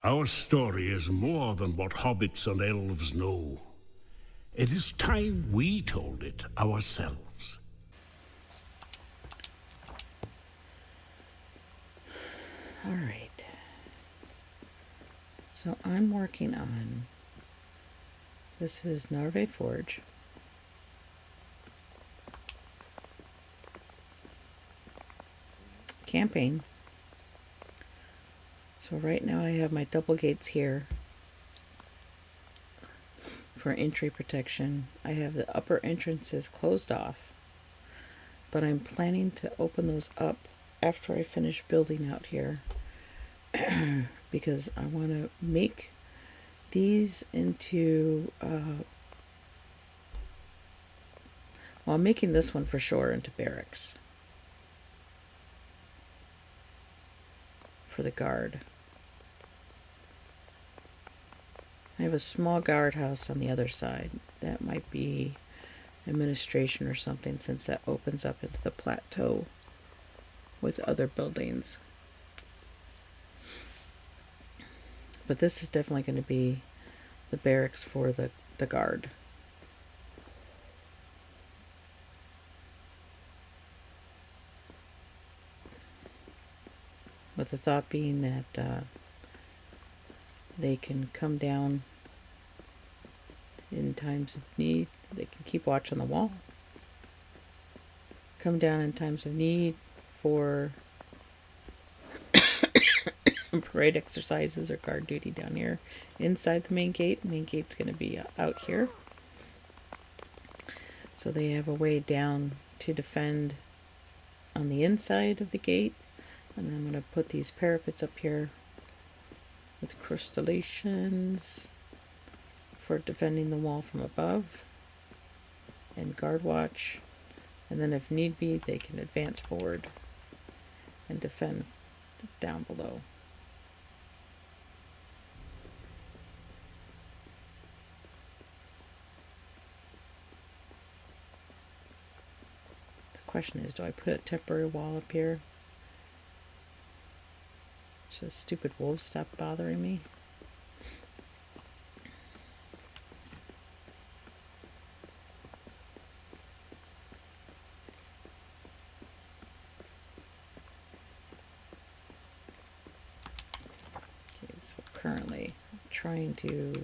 Our story is more than what hobbits and elves know. It is time we told it ourselves. All right. So I'm working on, this is Narvi Forge. Camping. So right now I have my double gates here for entry protection. I have the upper entrances closed off, but I'm planning to open those up after I finish building out here because I want to make these into well, I'm making this one for sure into barracks for the guard. I have a small guardhouse on the other side. That might be administration or something, since that opens up into the plateau with other buildings. But this is definitely going to be the barracks for the guard. With the thought being that they can come down in times of need. They can keep watch on the wall. Come down in times of need for parade exercises or guard duty down here inside the main gate. The main gate's going to be out here. So they have a way down to defend on the inside of the gate. And then I'm going to put these parapets up here with crystallizations for defending the wall from above and guard watch. And then if need be, they can advance forward and defend down below. The question is, do I put a temporary wall up here so the stupid wolves stop bothering me? Okay, so currently I'm trying to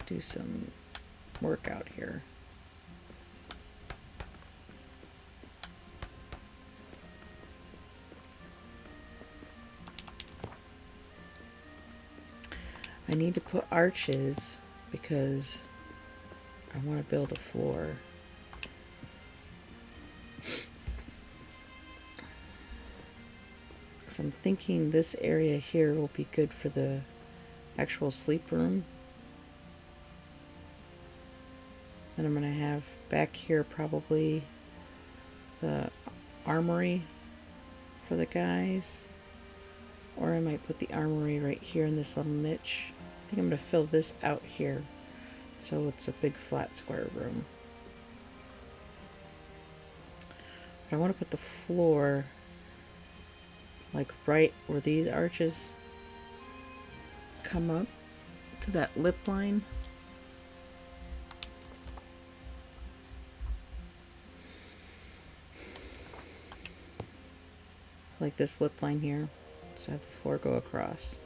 do some work out here. I need to put arches because I want to build a floor. Because I'm thinking this area here will be good for the actual sleep room. And I'm going to have back here probably the armory for the guys. Or I might put the armory right here in this little niche. I think I'm going to fill this out here so it's a big flat square room. But I want to put the floor like right where these arches come up to that lip line. Like this lip line here. So I have the floor go across.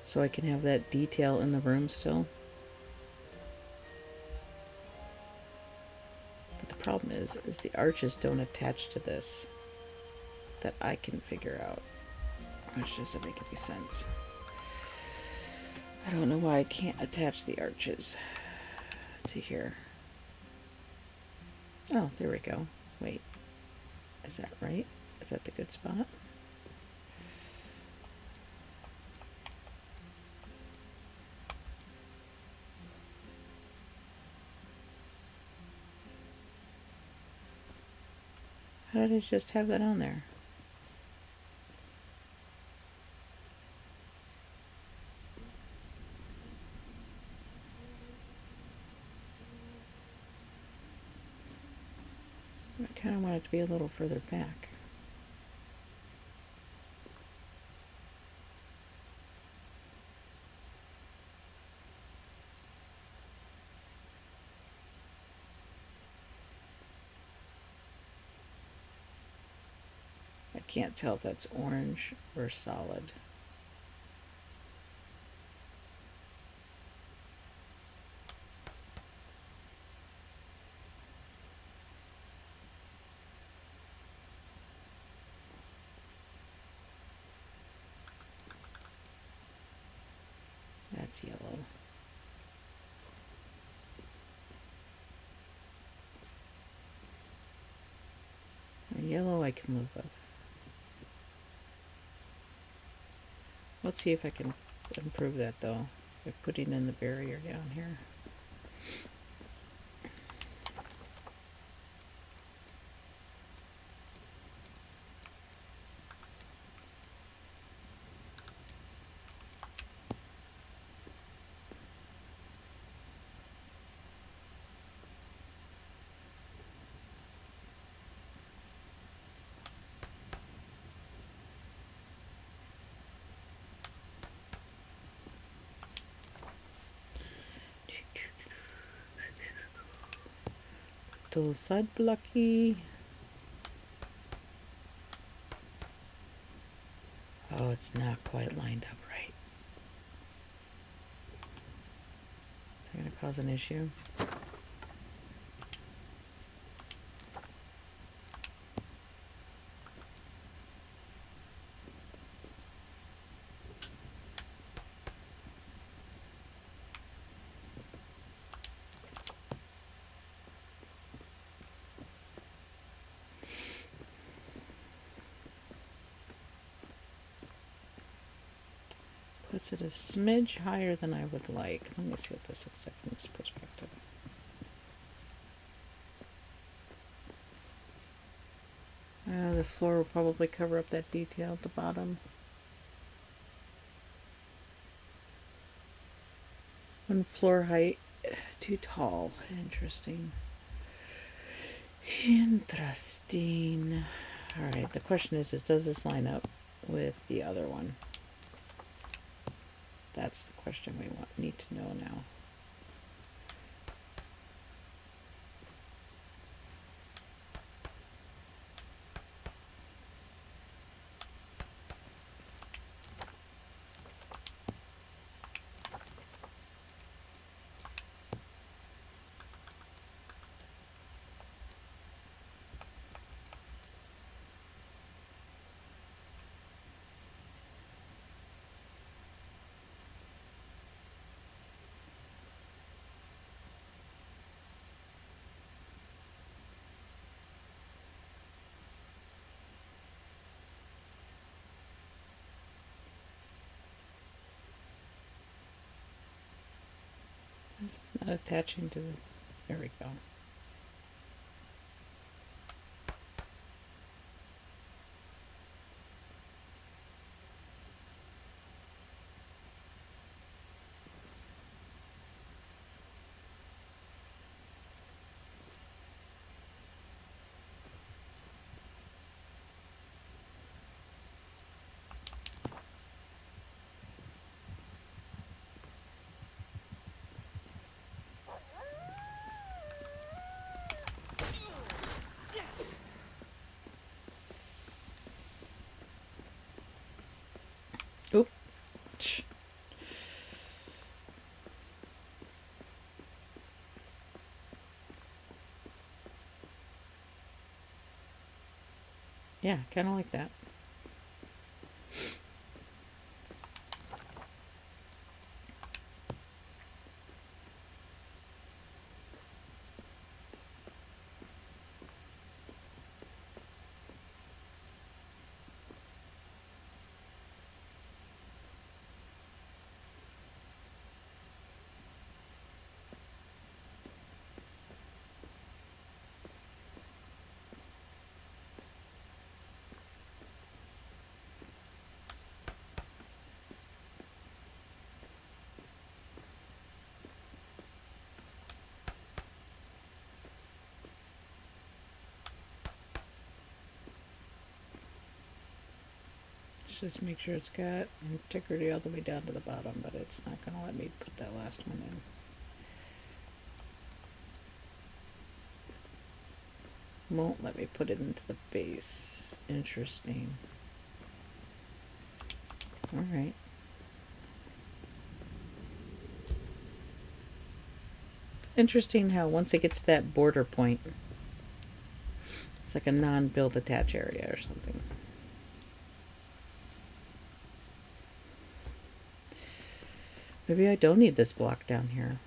So I can have that detail in the room still. But the problem is the arches don't attach to this that I can figure out. Which doesn't make any sense. I don't know why I can't attach the arches to here. Oh, there we go. Wait. Is that right? Is that the good spot? How did I just have that on there? I kind of want it to be a little further back. can't tell if that's orange or solid. That's yellow. Yellow I can move with. Let's see if I can improve that though by putting in the barrier down here. Side blocky. Oh, it's not quite lined up right. Is that going to cause an issue? Puts it a smidge higher than I would like. Let me see what this looks like from this perspective. The floor will probably cover up that detail at the bottom. One floor height too tall. Interesting. Interesting. Alright, the question is does this line up with the other one? That's the question we need to know now. It's not attaching to the... There we go. Oops. Yeah, kind of like that. Just make sure it's got integrity all the way down to the bottom, but it's not going to let me put that last one in. Won't let me put it into the base. Interesting. Alright. Interesting how once it gets to that border point, it's like a non-build attach area or something. Maybe I don't need this block down here.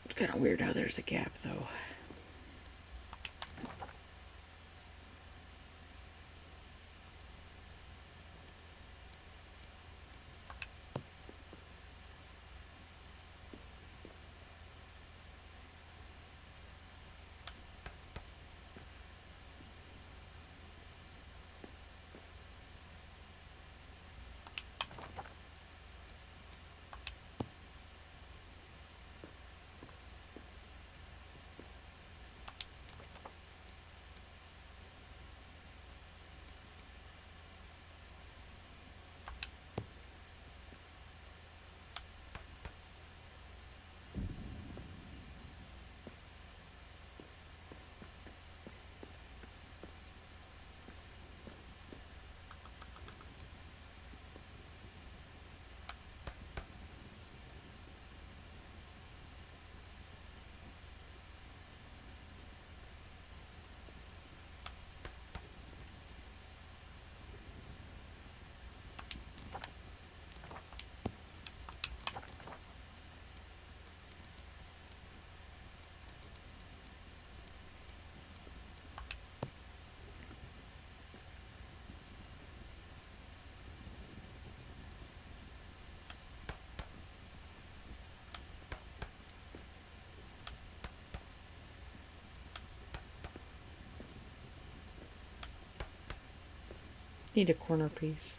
It's kind of weird how there's a gap though. Need a corner piece.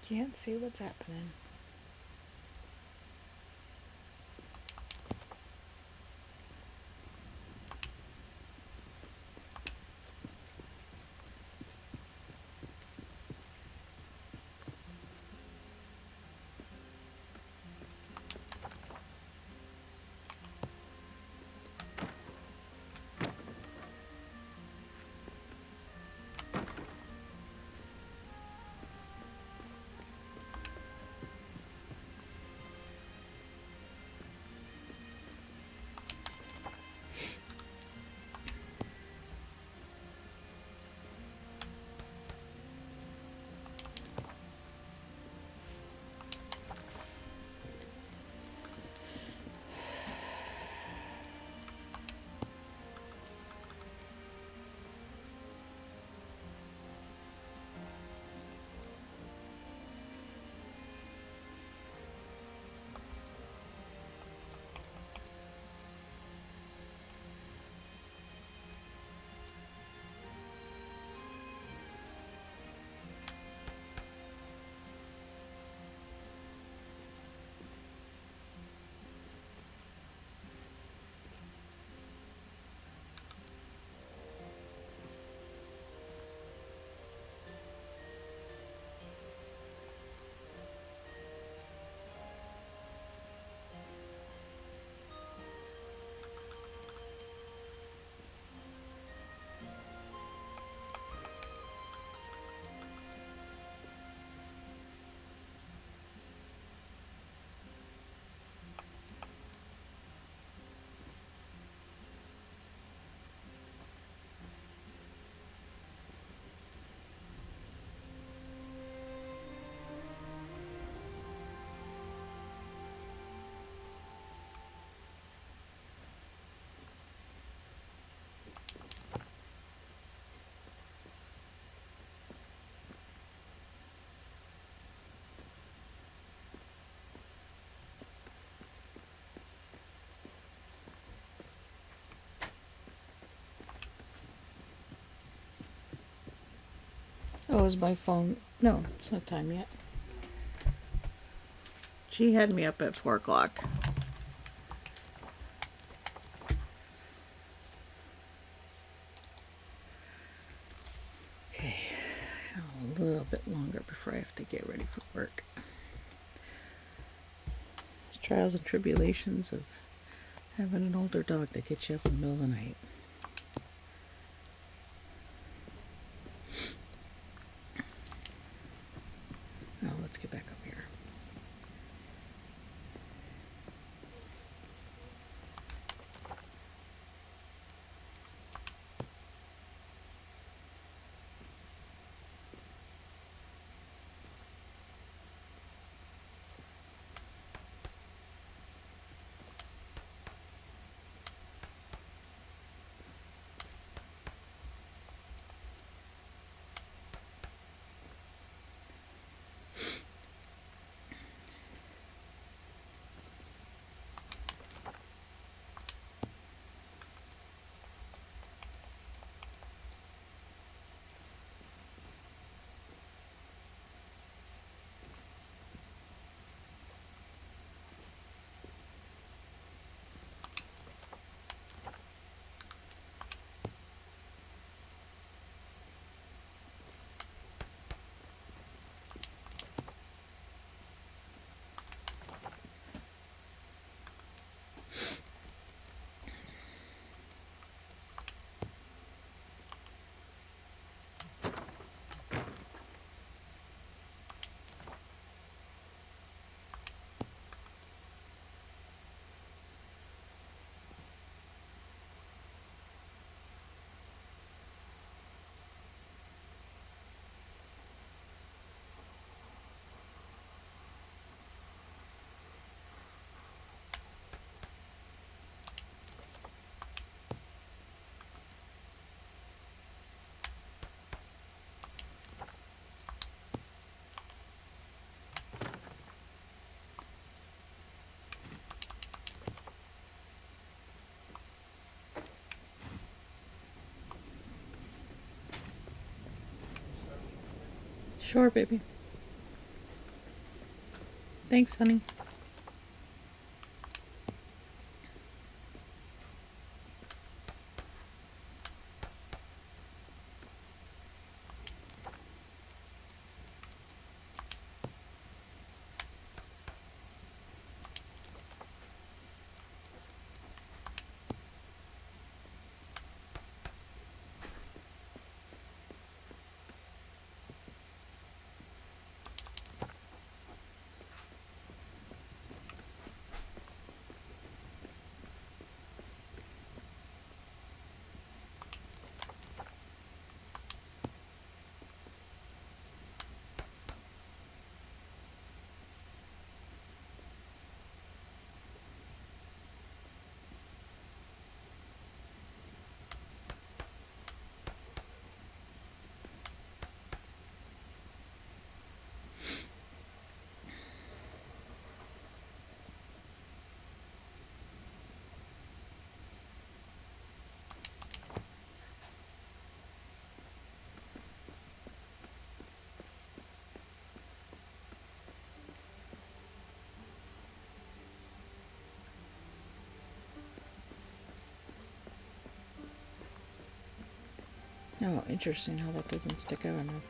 Can't see what's happening. Oh, is my phone? No, it's not time yet. She had me up at 4 o'clock. Okay, a little bit longer before I have to get ready for work. Trials and tribulations of having an older dog that gets you up in the middle of the night. Oh, let's get back up here. Sure, baby. Thanks, honey. Oh, interesting how that doesn't stick out enough.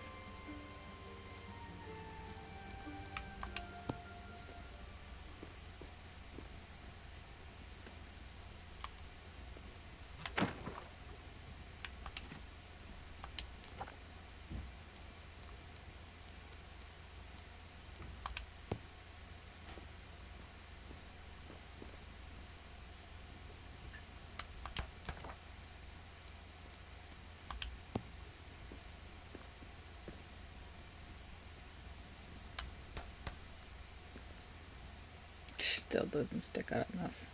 Still doesn't stick out enough.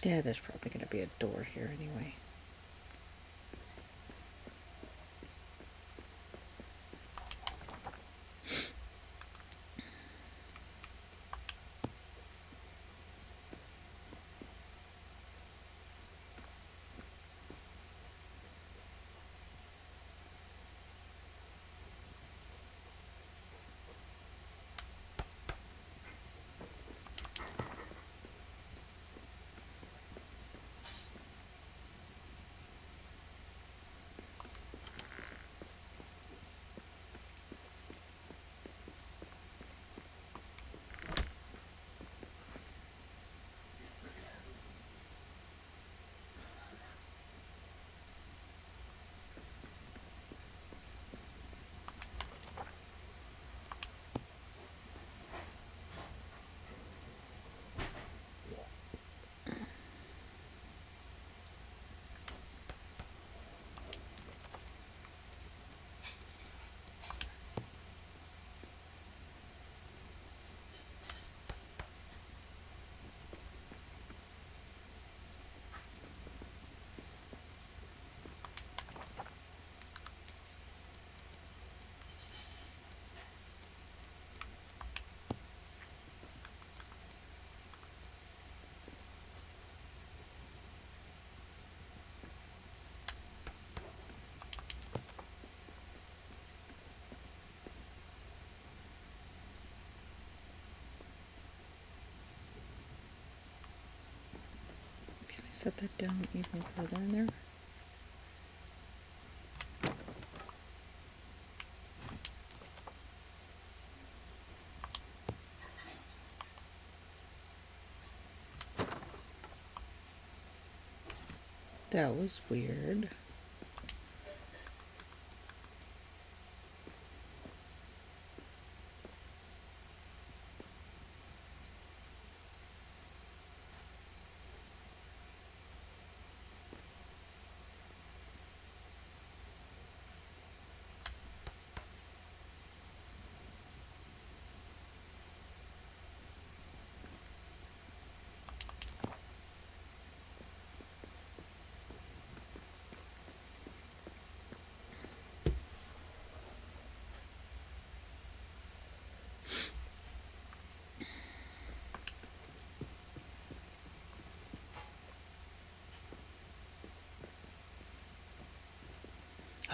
Yeah, there's probably going to be a door here anyway. Set that down even further in there. That was weird.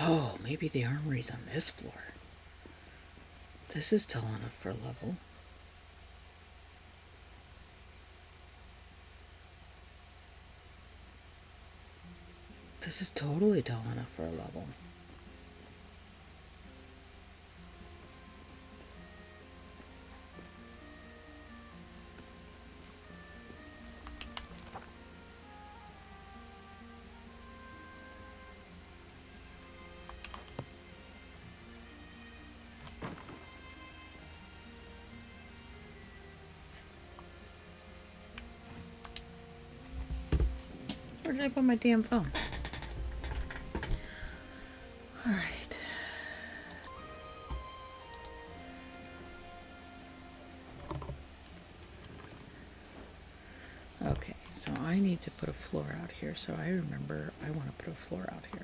Oh, maybe the armory's on this floor. This is tall enough for a level. This is totally tall enough for a level. Where did I put my damn phone? All right. Okay, so I need to put a floor out here, so I remember I want to put a floor out here.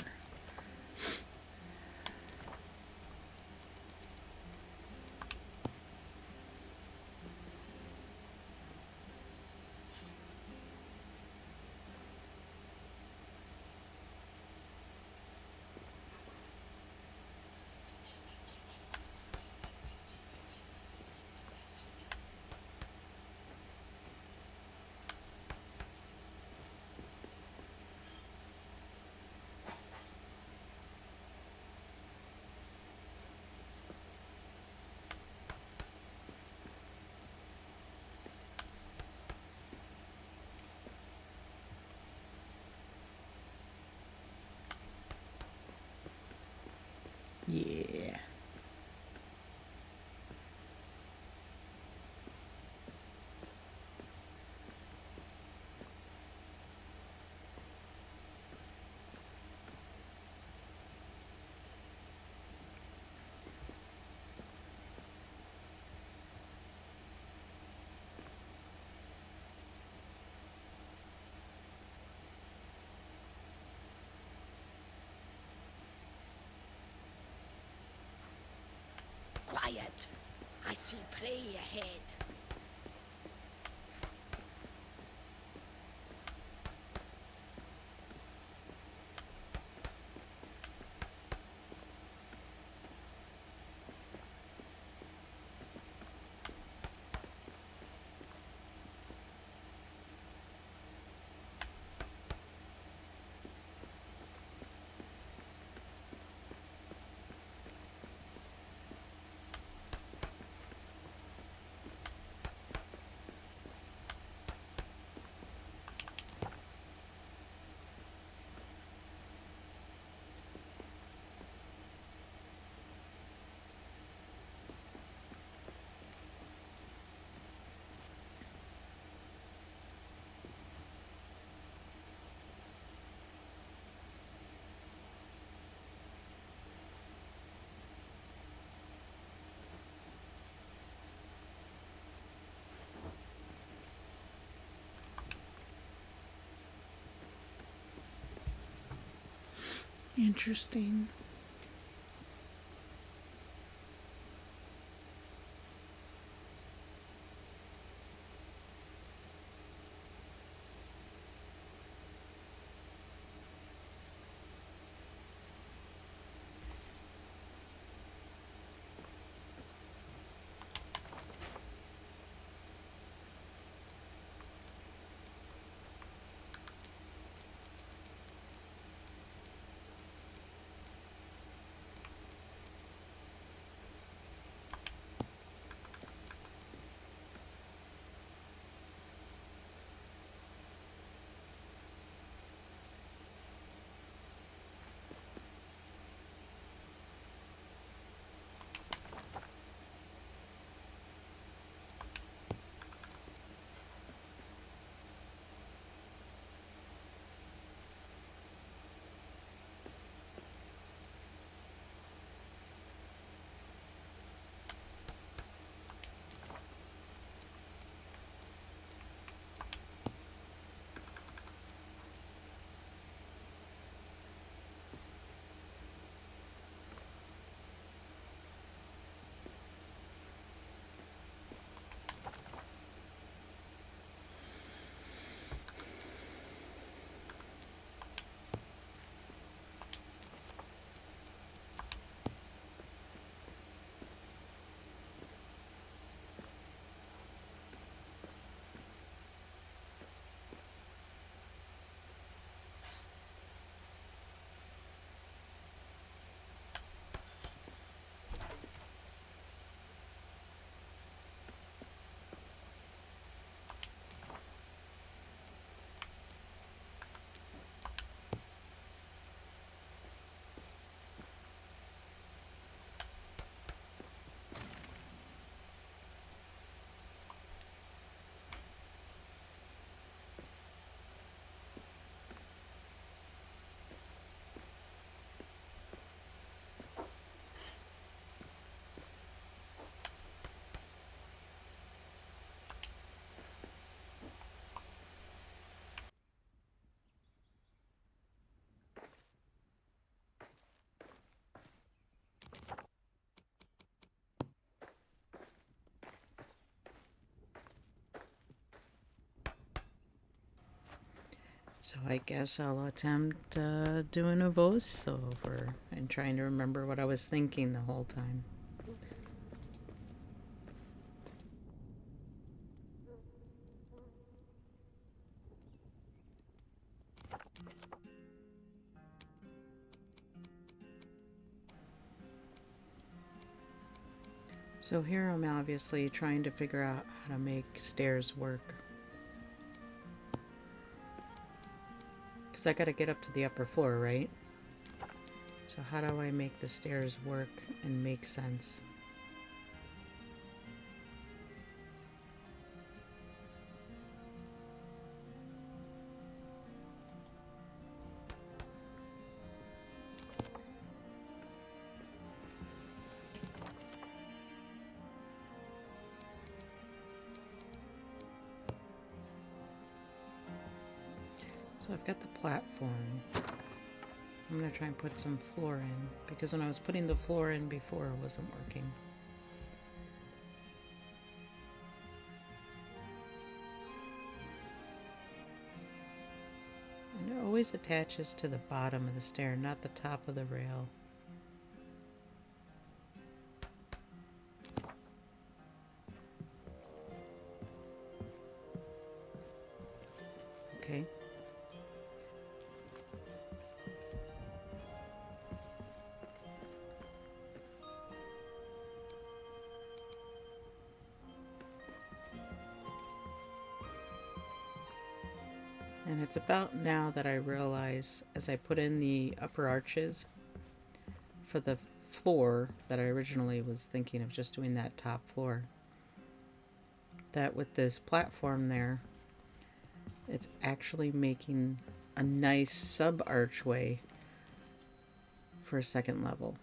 Yeah. Quiet. I see prey ahead. Interesting. So I guess I'll attempt doing a voiceover and trying to remember what I was thinking the whole time. So here I'm obviously trying to figure out how to make stairs work. Because I gotta get up to the upper floor, right? So how do I make the stairs work and make sense? So I've got the platform. I'm going to try and put some floor in, because when I was putting the floor in before, it wasn't working. And it always attaches to the bottom of the stair, not the top of the rail. Okay. And it's about now that I realize, as I put in the upper arches for the floor that I originally was thinking of just doing that top floor, that with this platform there, it's actually making a nice sub archway for a second level.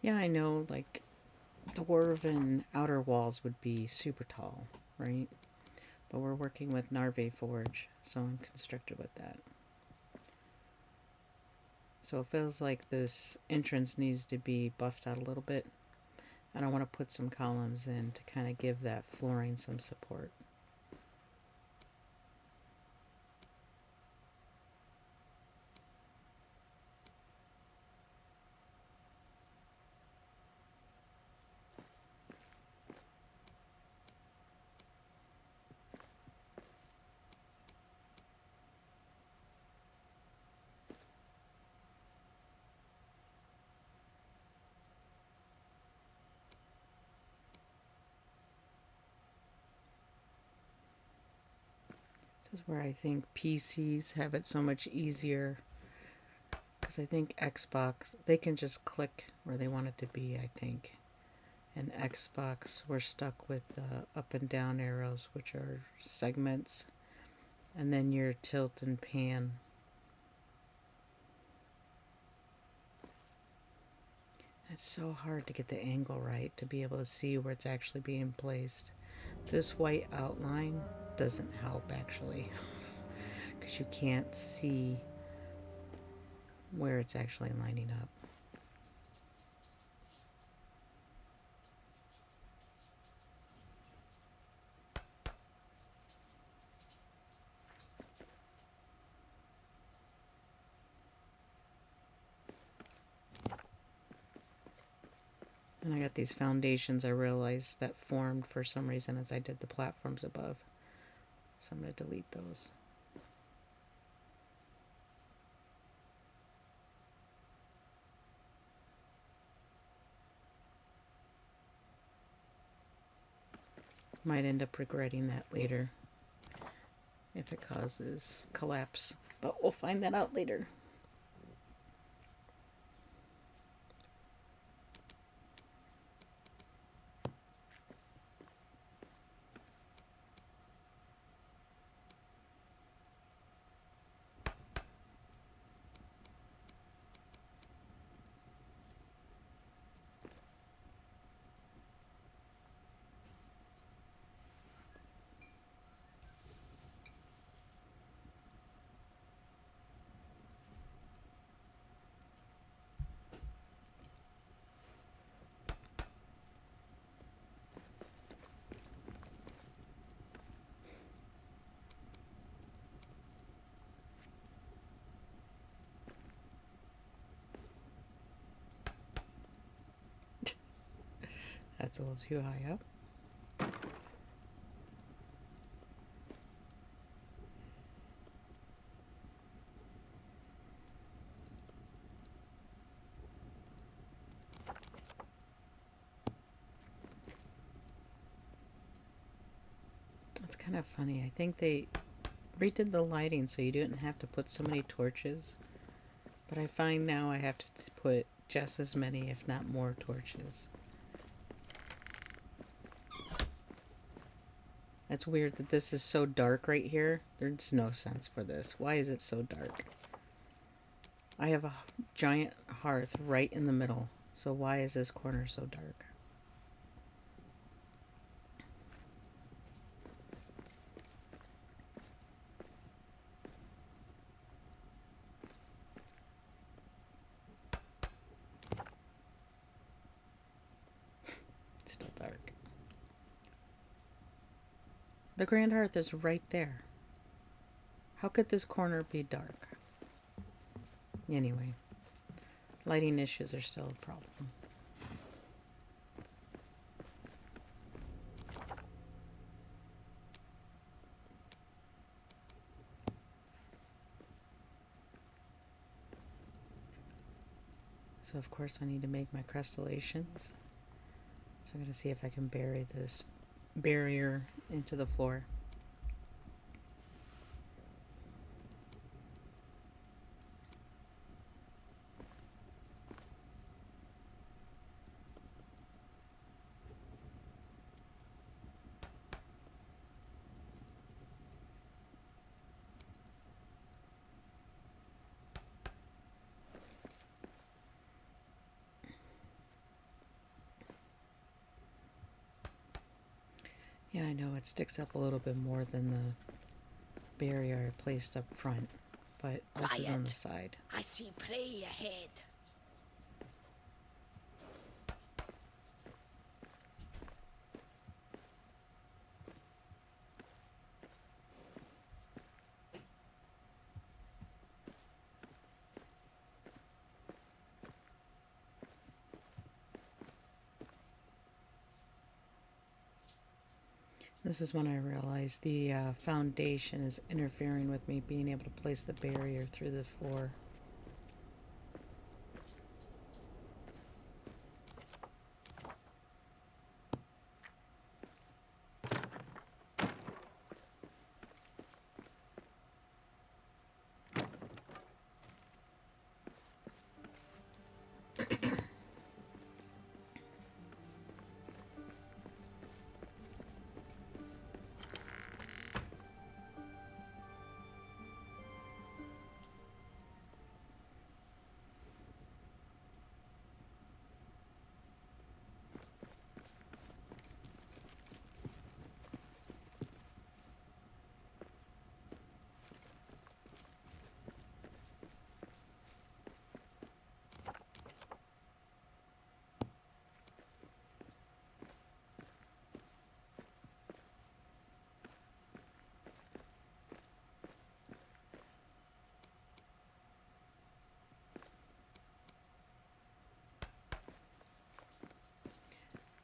Yeah, I know, like, dwarven outer walls would be super tall, right? But we're working with Narvi Forge, so I'm constricted with that. So it feels like this entrance needs to be buffed out a little bit. And I want to put some columns in to kind of give that flooring some support. This is where I think PCs have it so much easier, because I think Xbox, they can just click where they want it to be, I think. And Xbox, we're stuck with up and down arrows, which are segments, and then your tilt and pan. It's so hard to get the angle right to be able to see where it's actually being placed. This white outline doesn't help, actually, because you can't see where it's actually lining up. And I got these foundations I realized that formed for some reason as I did the platforms above. So I'm going to delete those. Might end up regretting that later if it causes collapse, but we'll find that out later. That's a little too high up. It's kind of funny. I think they redid the lighting so you didn't have to put so many torches. But I find now I have to put just as many, if not more, torches. It's weird that this is so dark right here. There's no sense for this. Why is it so dark? I have a giant hearth right in the middle. So why is this corner so dark? It's still dark. The Grand Hearth is right there. How could this corner be dark? Anyway, lighting issues are still a problem. So of course I need to make my crestallations. So I'm going to see if I can bury this barrier into the floor. Yeah, I know it sticks up a little bit more than the barrier I placed up front, but this is on the side. I see prey ahead. This is when I realized the foundation is interfering with me being able to place the barrier through the floor.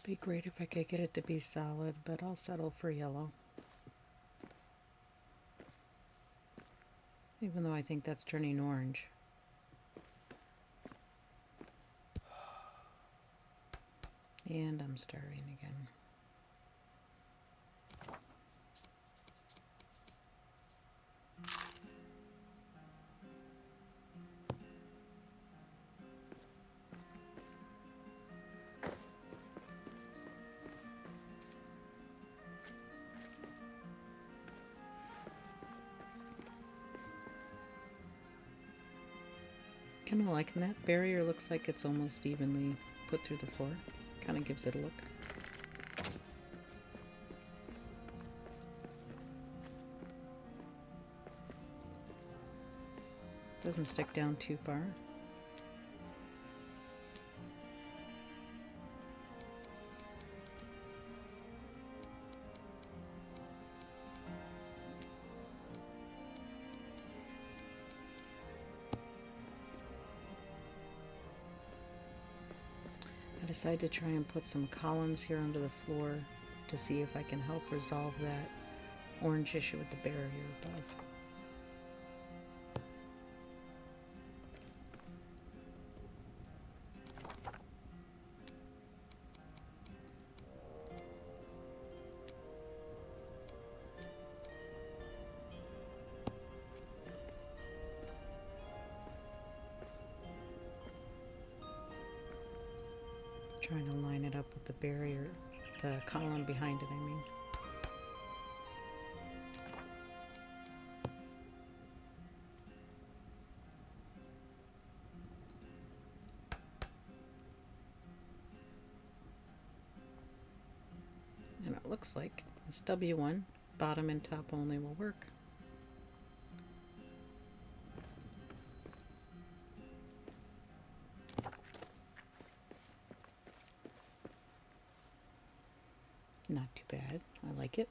Be great if I could get it to be solid, but I'll settle for yellow. Even though I think that's turning orange. And I'm starving again. Kind of liking that. Barrier looks like it's almost evenly put through the floor. Kind of gives it a look. Doesn't stick down too far. decided to try and put some columns here under the floor to see if I can help resolve that orange issue with the barrier above. Trying to line it up with the barrier, the column behind it, I mean. And it looks like this W1, bottom and top only, will work. Not too bad. I like it.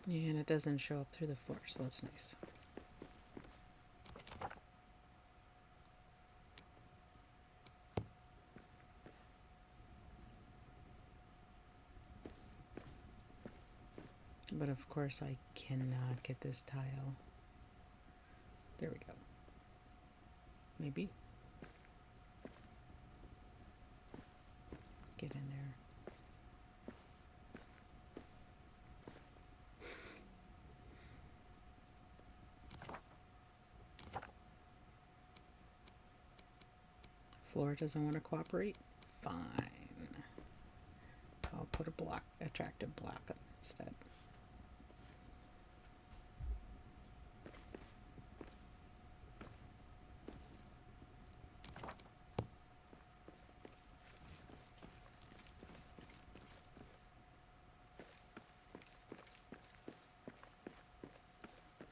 And it doesn't show up through the floor, so that's nice. But of course I cannot get this tile. There we go. Maybe. Get in there. Floor doesn't want to cooperate? Fine. I'll put a block, attractive block up instead.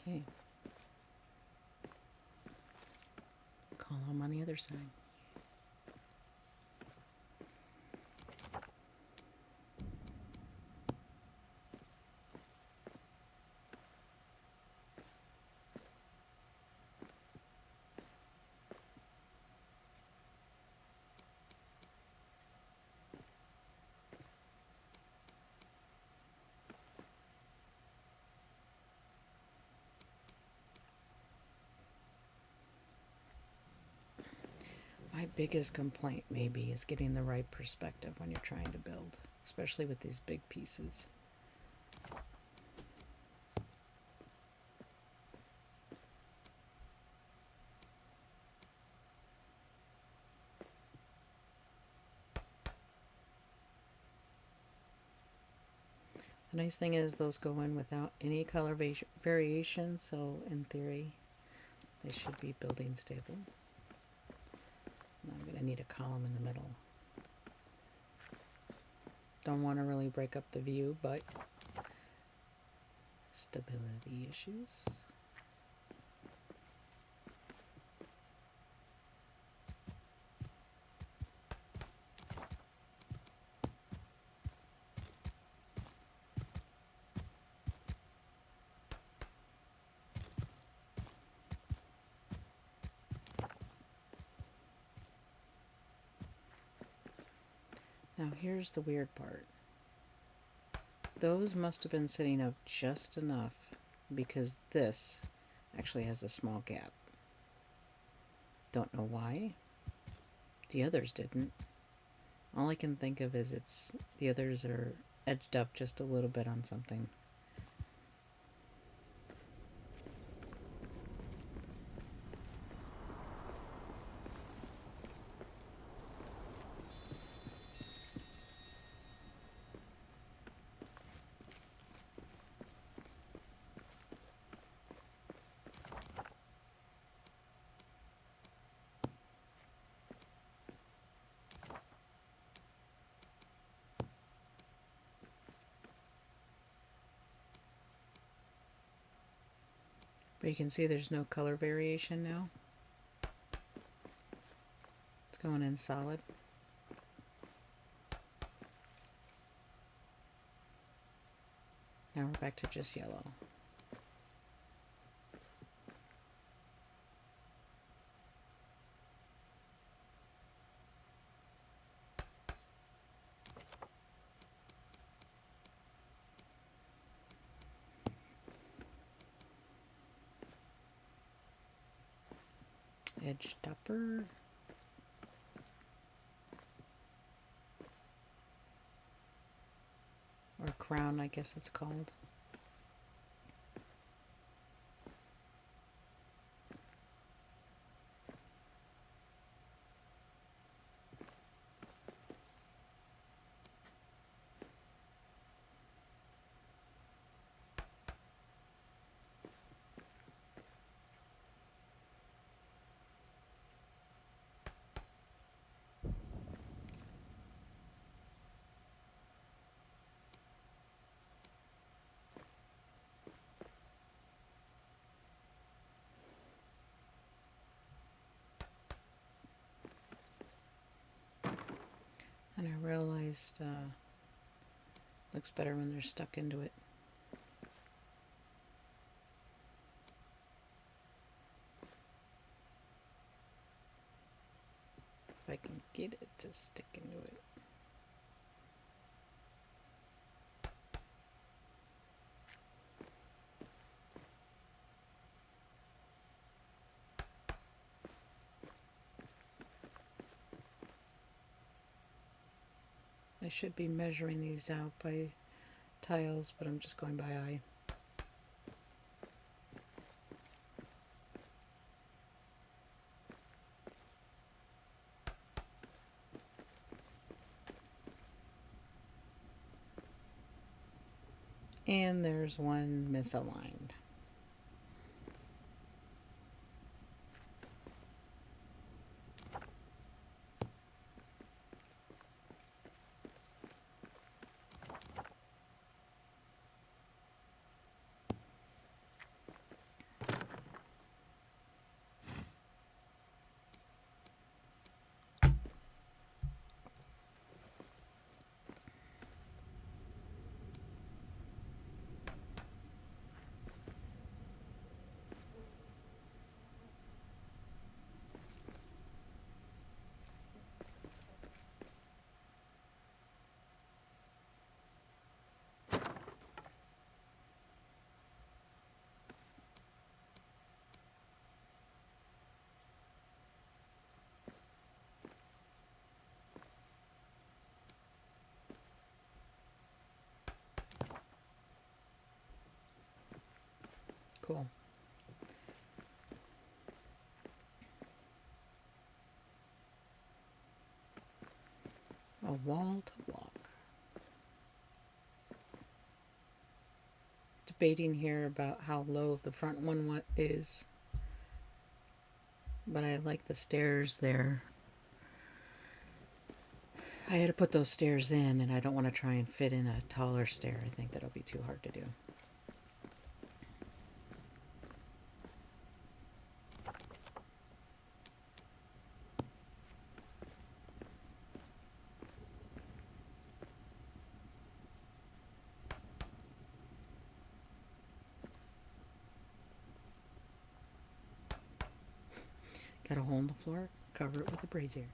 Okay. Column on the other side. My biggest complaint maybe is getting the right perspective when you're trying to build, especially with these big pieces. The nice thing is those go in without any color variation, so in theory they should be building stable. I'm going to need a column in the middle. Don't want to really break up the view, but stability issues. Now here's the weird part. Those must have been sitting up just enough because this actually has a small gap. Don't know why. The others didn't. All I can think of is the others are edged up just a little bit on something. But you can see there's no color variation now. It's going in solid. Now we're back to just yellow. Edge topper. Or crown, I guess it's called. And I realized looks better when they're stuck into it. If I can get it to stick into it. I should be measuring these out by tiles, but I'm just going by eye. And there's one misaligned. Cool. A wall to walk. Debating here about how low the front one is, but I like the stairs there. I had to put those stairs in, and I don't want to try and fit in a taller stair. I think that'll be too hard to do. Got a hole in the floor, cover it with a brazier.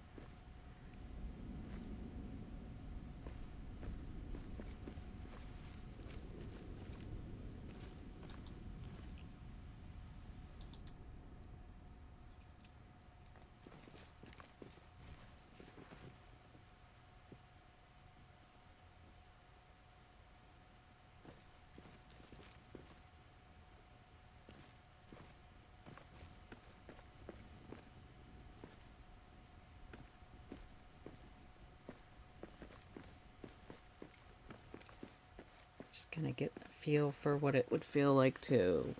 Just kind of get a feel for what it would feel like to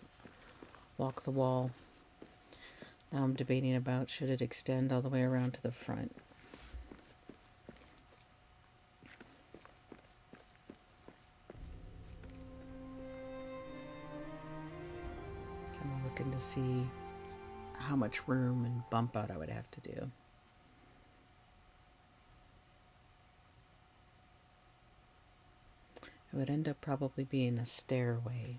walk the wall. Now I'm debating about should it extend all the way around to the front. Kind of looking to see how much room and bump out I would have to do. It would end up probably being a stairway.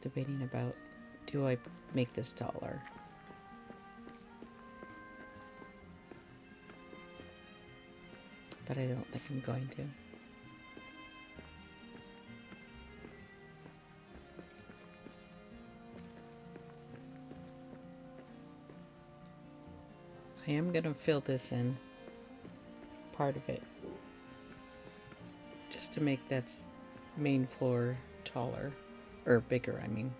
Debating about, do I make this taller? But I don't think I'm going to. I am going to fill this in, part of it, just to make that main floor taller, or bigger, I mean.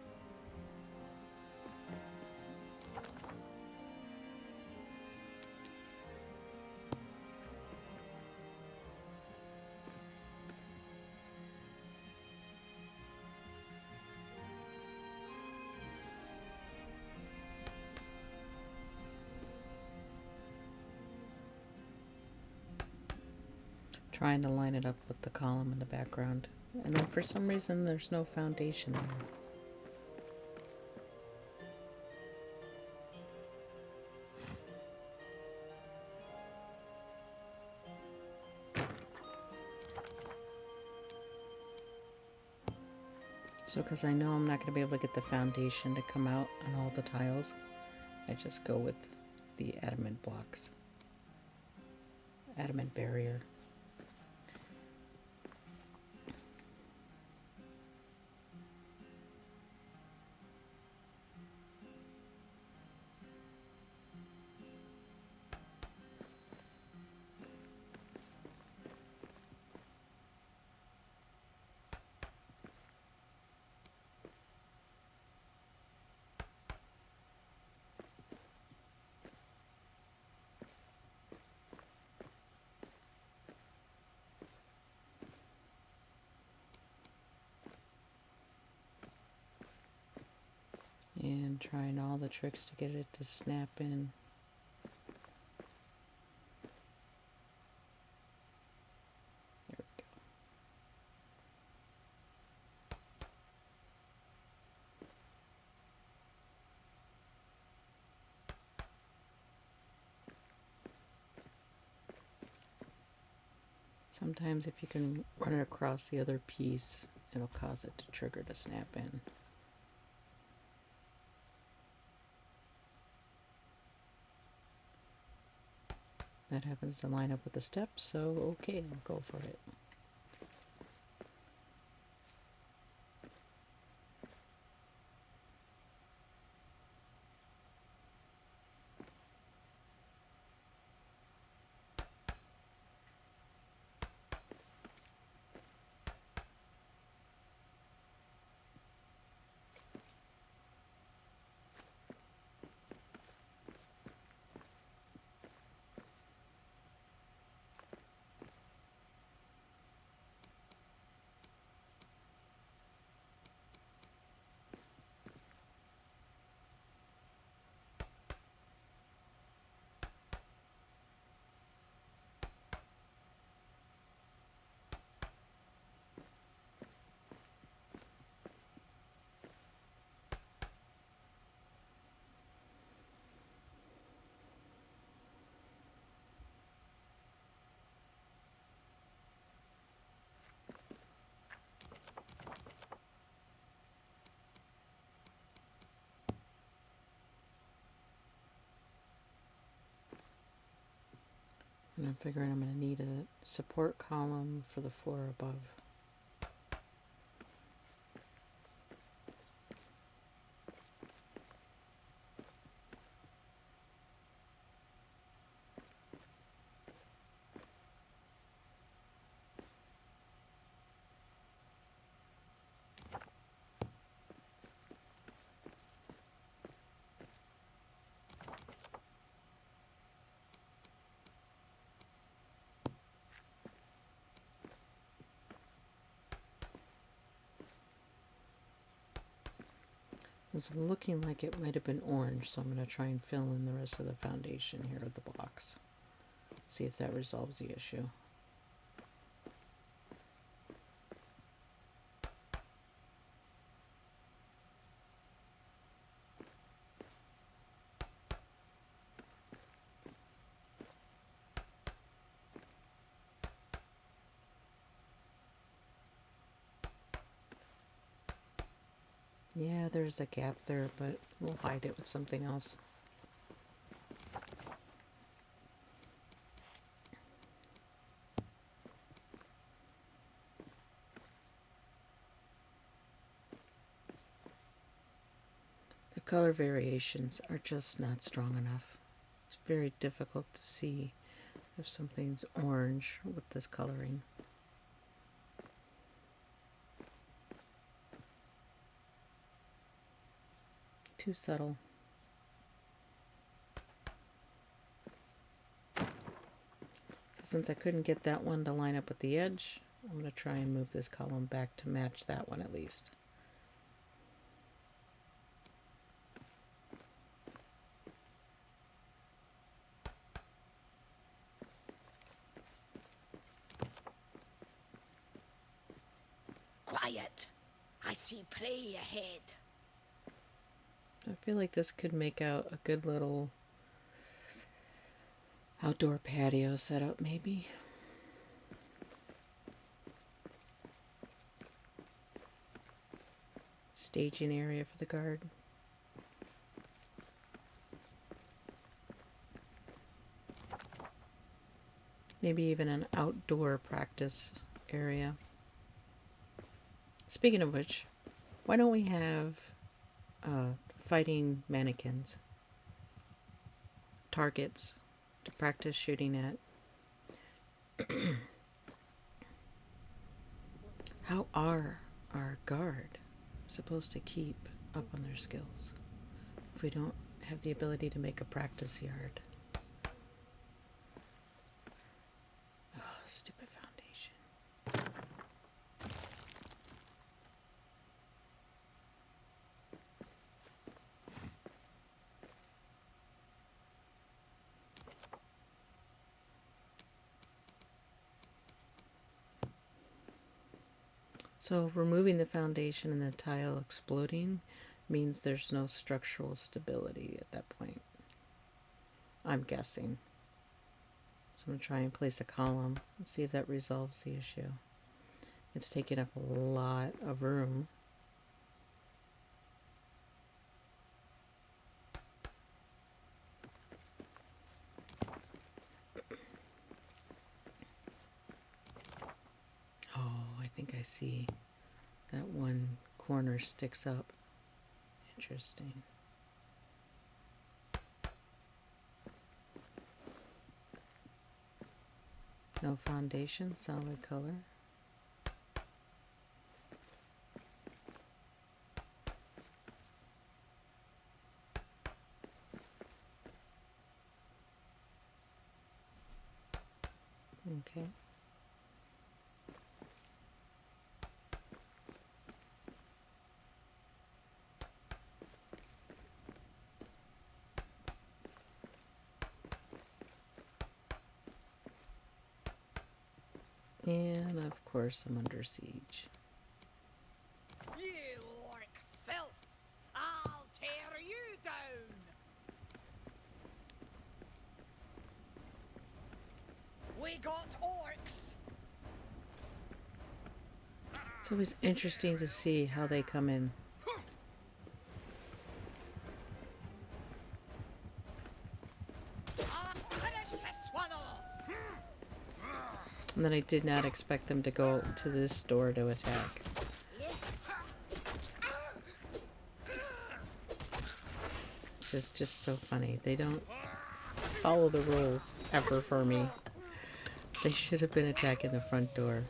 Trying to line it up with the column in the background. And then for some reason there's no foundation there. So because I know I'm not going to be able to get the foundation to come out on all the tiles, I just go with the adamant blocks. Adamant barrier. And trying all the tricks to get it to snap in. There we go. Sometimes if you can run it across the other piece, it'll cause it to trigger to snap in. That happens to line up with the steps, so okay, I'll go for it. And I'm figuring I'm going to need a support column for the floor above. It's looking like it might have been orange, so I'm going to try and fill in the rest of the foundation here with the blocks. See if that resolves the issue. Yeah, there's a gap there, but we'll hide it with something else. The color variations are just not strong enough. It's very difficult to see if something's orange with this coloring. Too subtle. Since I couldn't get that one to line up with the edge, I'm going to try and move this column back to match that one at least. Quiet. I see prey ahead. I feel like this could make out a good little outdoor patio setup, maybe. Staging area for the guard. Maybe even an outdoor practice area. Speaking of which, why don't we have fighting mannequins? Targets to practice shooting at. How are our guard supposed to keep up on their skills if we don't have the ability to make a practice yard? Oh, stupid foundation. So removing the foundation and the tile exploding means there's no structural stability at that point. I'm guessing. So I'm going to try and place a column and see if that resolves the issue. It's taking up a lot of room. Oh, I think I see that one corner sticks up. Interesting. No foundation, solid color. Okay. And of course I'm under siege. You orc filth! I'll tear you down! We got orcs! It's always interesting to see how they come in. I'll finish this one off! And then I did not expect them to go to this door to attack. It's just so funny. They don't follow the rules ever for me. They should have been attacking the front door.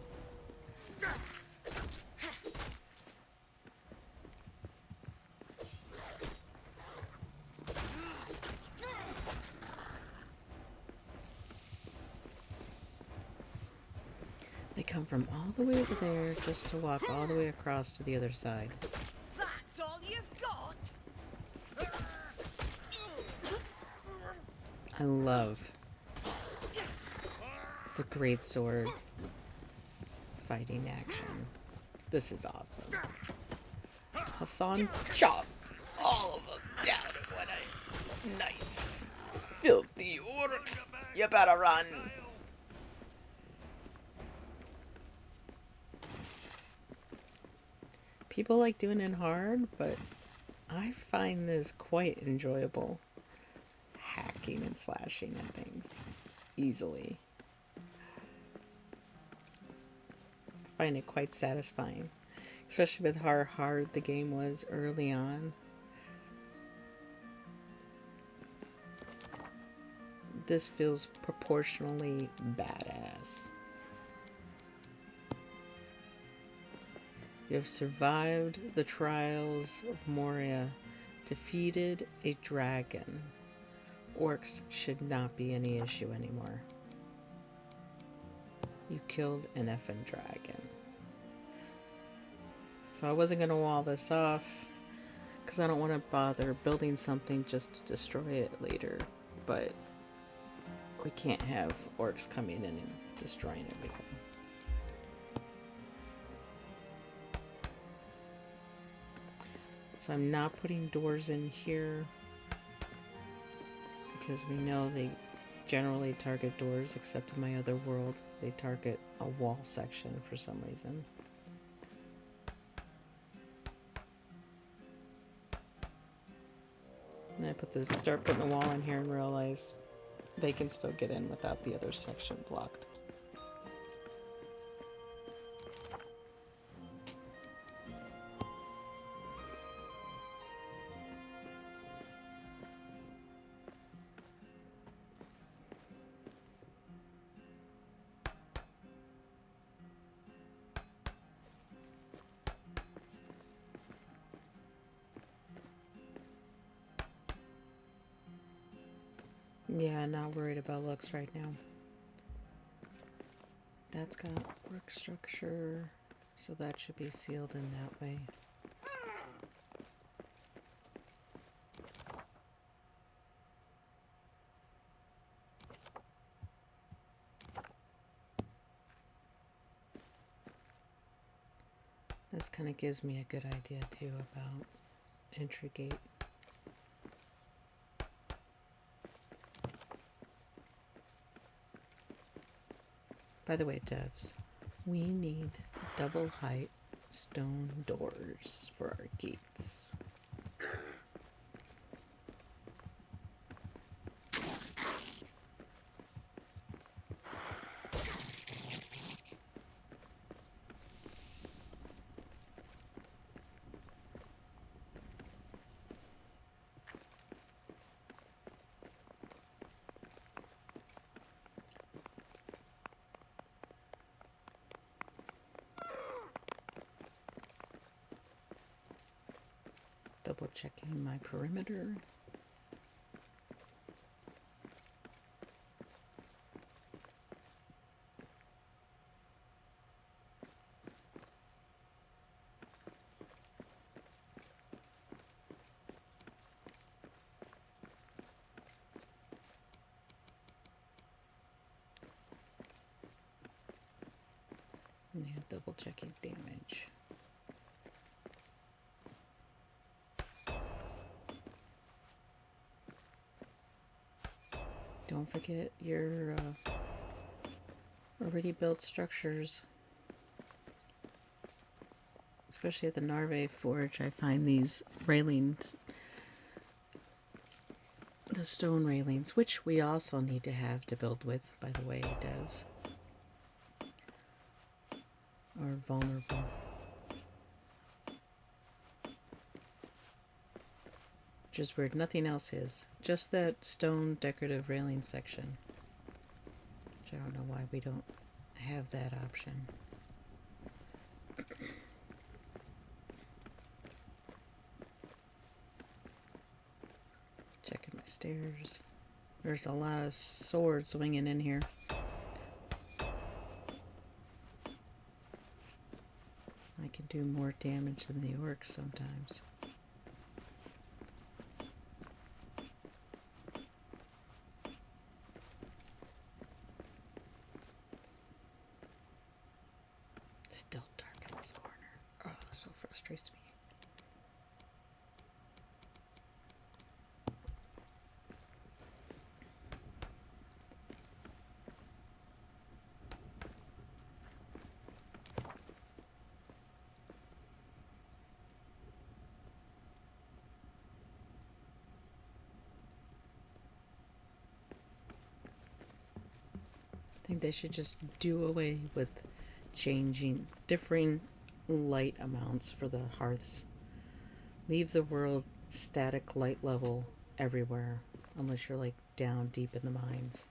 They come from all the way over there just to walk all the way across to the other side. That's all you've got? I love the greatsword fighting action. This is awesome. Hassan, chop all of them down in one eye. Nice. Filthy orcs. You better run. People like doing it hard, but I find this quite enjoyable. Hacking and slashing at things easily. I find it quite satisfying, especially with how hard the game was early on. This feels proportionally badass. You have survived the trials of Moria, defeated a dragon. Orcs should not be any issue anymore. You killed an effing dragon. So I wasn't going to wall this off because I don't want to bother building something just to destroy it later. But we can't have orcs coming in and destroying everything. So I'm not putting doors in here because we know they generally target doors, except in my other world they target a wall section for some reason. And I start putting a wall in here and realize they can still get in without the other section blocked. Yeah, not worried about looks right now. That's got work structure, so that should be sealed in that way. This kind of gives me a good idea too about entry gate. By the way, devs, we need double height stone doors for our gates. Double checking my perimeter. And double checking damage. Don't forget your already built structures. Especially at the Narvi Forge, I find these railings, the stone railings, which we also need to have to build with, by the way, devs, are vulnerable. Which is weird. Nothing else is. Just that stone decorative railing section. Which I don't know why we don't have that option. Checking my stairs. There's a lot of swords swinging in here. I can do more damage than the orcs sometimes. Still dark in this corner. Oh, so frustrates me. think they should just do away with changing differing light amounts for the hearths. Leave the world static light level everywhere, unless you're like down deep in the mines.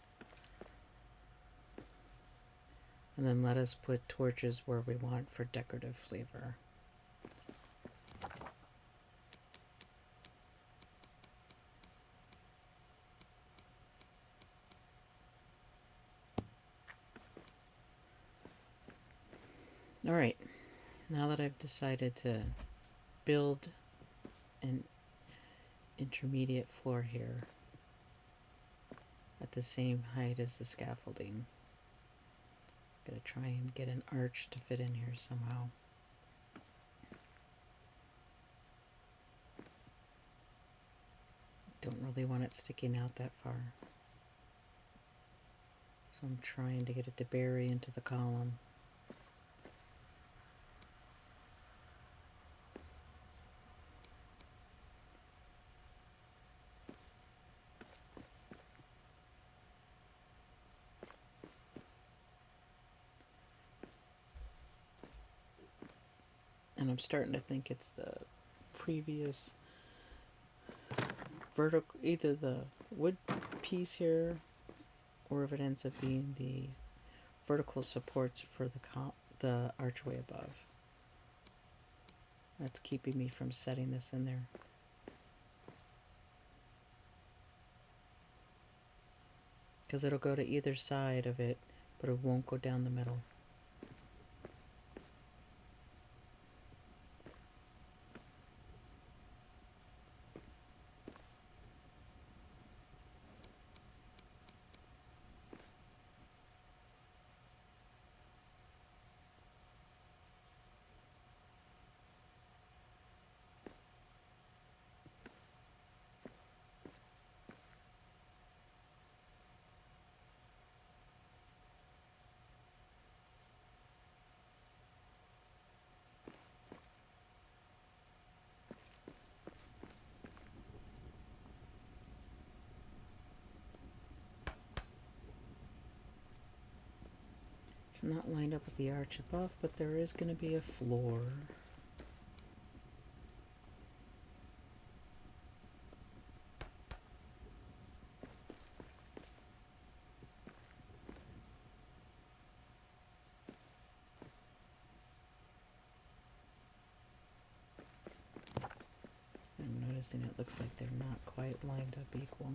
And then let us put torches where we want for decorative flavor. Alright, now that I've decided to build an intermediate floor here at the same height as the scaffolding, I'm gonna try and get an arch to fit in here somehow. Don't really want it sticking out that far, so I'm trying to get it to bury into the column. And I'm starting to think it's the previous vertical, either the wood piece here, or if it ends up being the vertical supports for the archway above. That's keeping me from setting this in there. Because it'll go to either side of it, but it won't go down the middle. It's not lined up with the arch above, but there is going to be a floor. I'm noticing it looks like they're not quite lined up equal.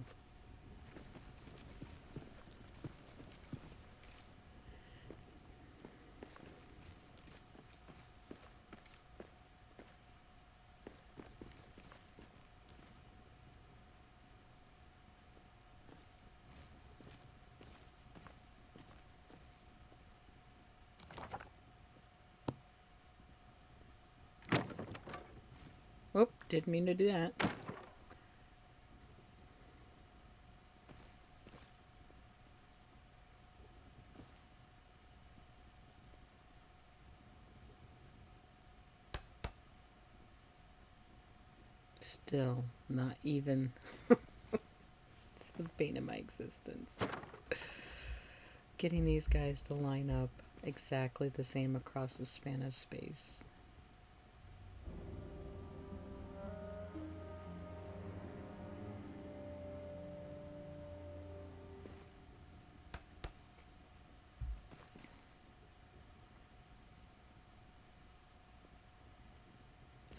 Whoop, didn't mean to do that. Still not even. It's the bane of my existence. Getting these guys to line up exactly the same across the span of space.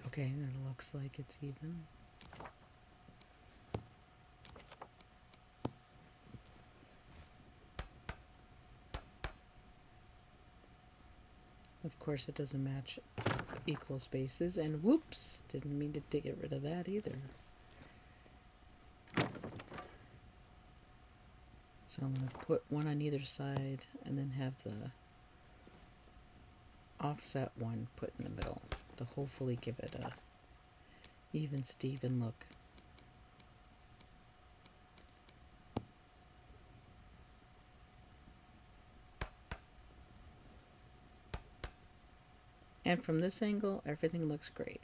Okay, that looks like it's even. Of course, it doesn't match equal spaces, and whoops, didn't mean to get rid of that either. So I'm going to put one on either side and then have the offset one put in the middle to hopefully give it a even Steven look. And from this angle, everything looks great.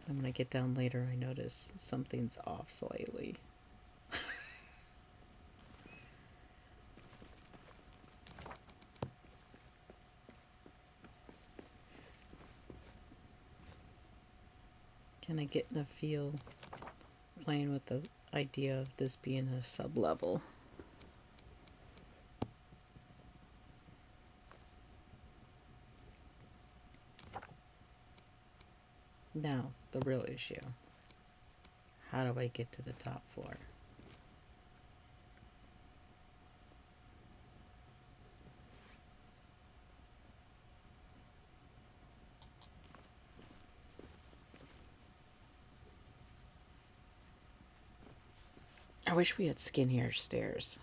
And when I get down later, I notice something's off slightly. kind of getting a feel, playing with the idea of this being a sub-level. Now, the real issue. How do I get to the top floor? I wish we had skinnier stairs.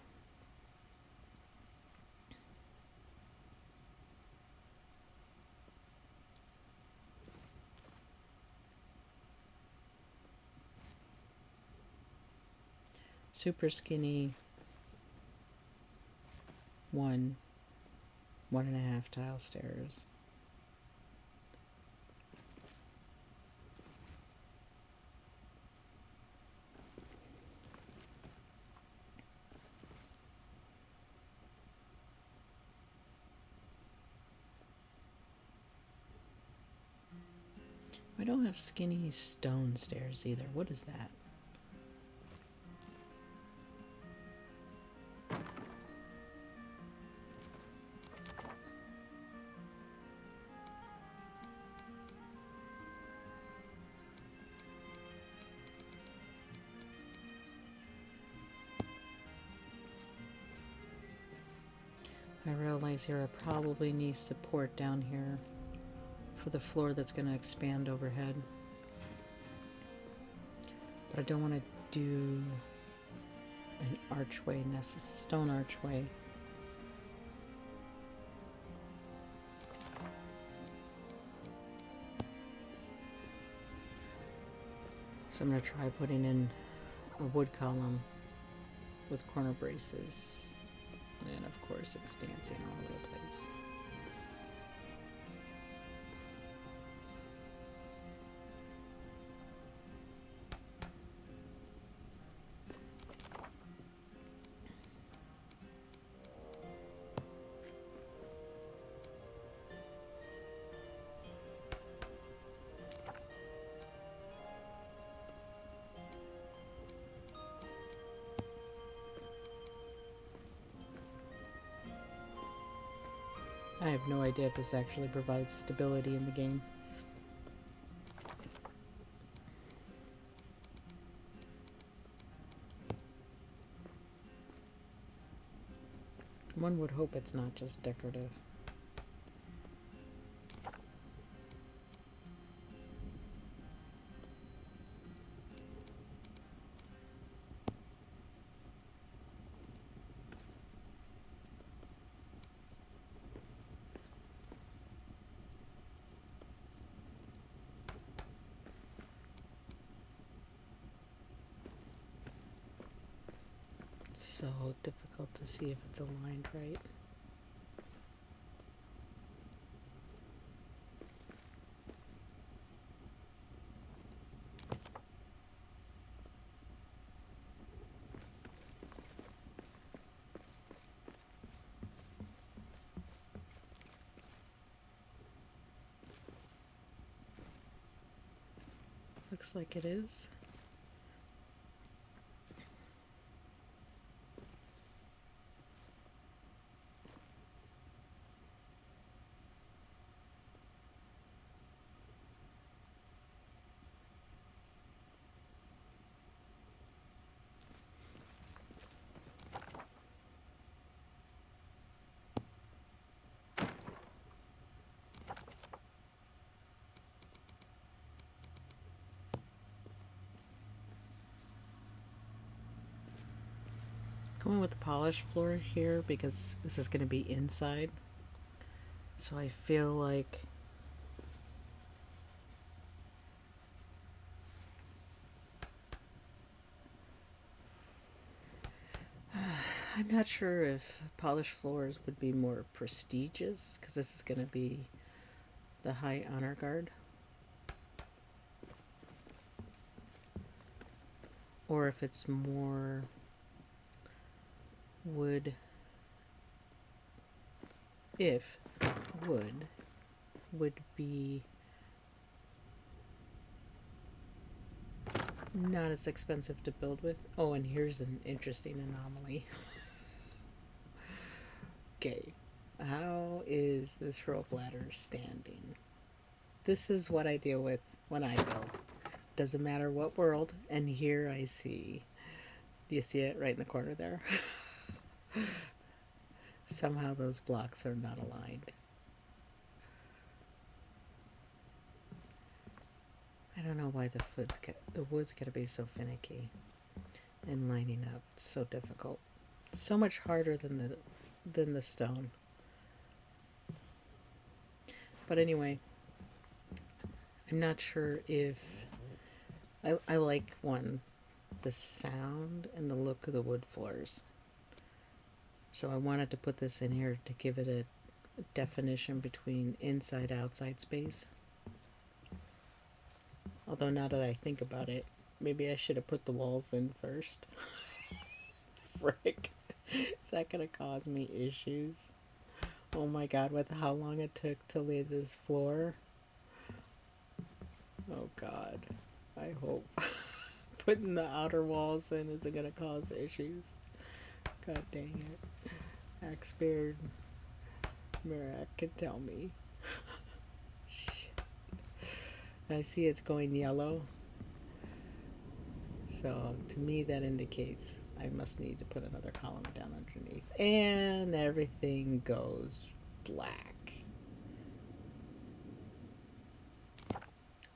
Super skinny 1.5 tile stairs. I don't have skinny stone stairs either. What is that? I realize here I probably need support down here for the floor that's going to expand overhead. But I don't want to do an archway, stone archway. So I'm going to try putting in a wood column with corner braces. And of course it's dancing all over the place. I have no idea if this actually provides stability in the game. One would hope it's not just decorative. So difficult to see if it's aligned right. Looks like it is. Going with the polished floor here because this is going to be inside. So I feel like I'm not sure if polished floors would be more prestigious because this is going to be the high honor guard. Or if it's more wood, if wood would be Not as expensive to build with. Oh, and here's an interesting anomaly. Okay, how is this rope ladder standing? This is what I deal with when I build. Doesn't matter what world. And here I see. Do you see it right in the corner there? Somehow those blocks are not aligned. I don't know why the wood's gotta be so finicky and lining up. It's so difficult. So much harder than the stone. But anyway, I'm not sure if I like the sound and the look of the wood floors. So I wanted to put this in here to give it a definition between inside outside space. Although now that I think about it, maybe I should have put the walls in first. Frick. Is that gonna cause me issues? Oh my god, with how long it took to lay this floor. Oh god. I hope putting the outer walls in isn't gonna cause issues. God dang it. Axbeard Mirak can tell me. Shit. I see it's going yellow. So to me that indicates I must need to put another column down underneath. And everything goes black.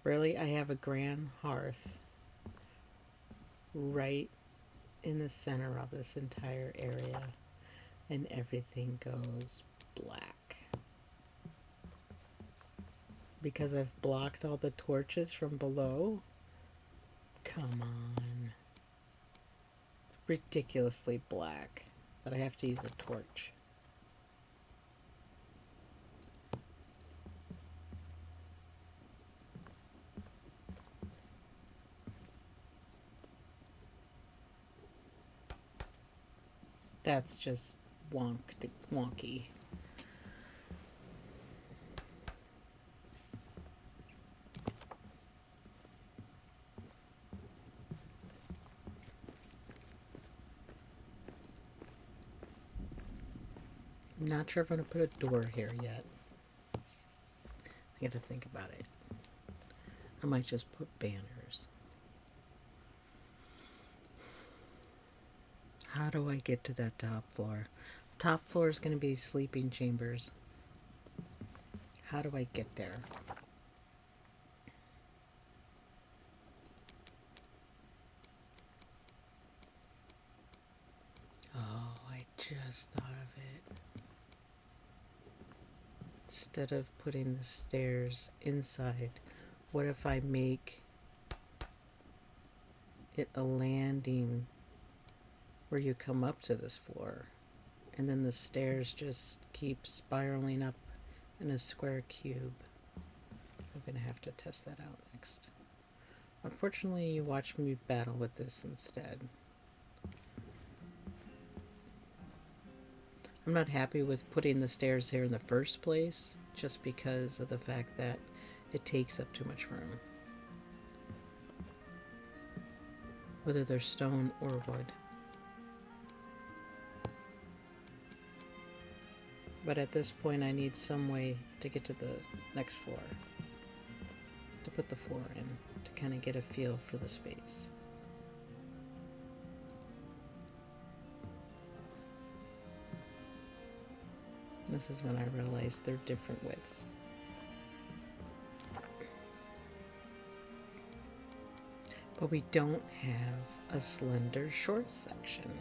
Really? I have a grand hearth right in the center of this entire area. And everything goes black. Because I've blocked all the torches from below? Come on. It's ridiculously black that I have to use a torch. That's just wonky. I'm not sure if I'm going to put a door here yet. I got to think about it. I might just put banners. How do I get to that top floor? Top floor is going to be sleeping chambers. How do I get there? Oh, I just thought of it. Instead of putting the stairs inside, what if I make it a landing where you come up to this floor and then the stairs just keep spiraling up in a square cube? I'm gonna have to test that out next. Unfortunately, you watch me battle with this instead. I'm not happy with putting the stairs here in the first place, just because of the fact that it takes up too much room. Whether they're stone or wood. But at this point I need some way to get to the next floor. To put the floor in, to kind of get a feel for the space. This is when I realized they're different widths. But we don't have a slender short section.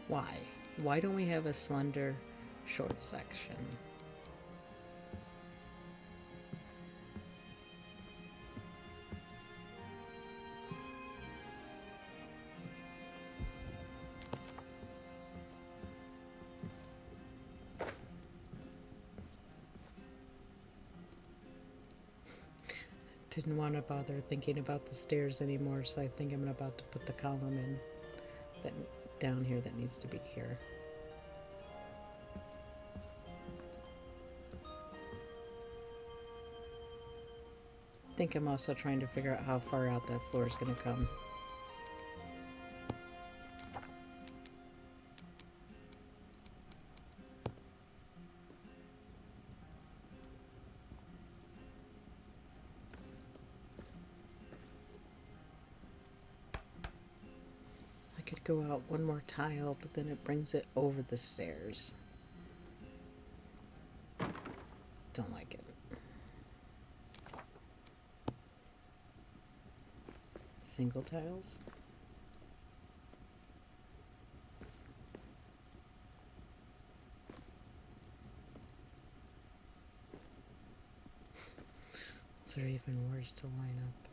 Why? Why don't we have a slender short section? Didn't want to bother thinking about the stairs anymore, so I think I'm about to put the column in that down here that needs to be here. think I'm also trying to figure out how far out that floor is going to come. I could go out one more tile, but then it brings it over the stairs. Don't like it. Single tiles. Those are even worse to line up.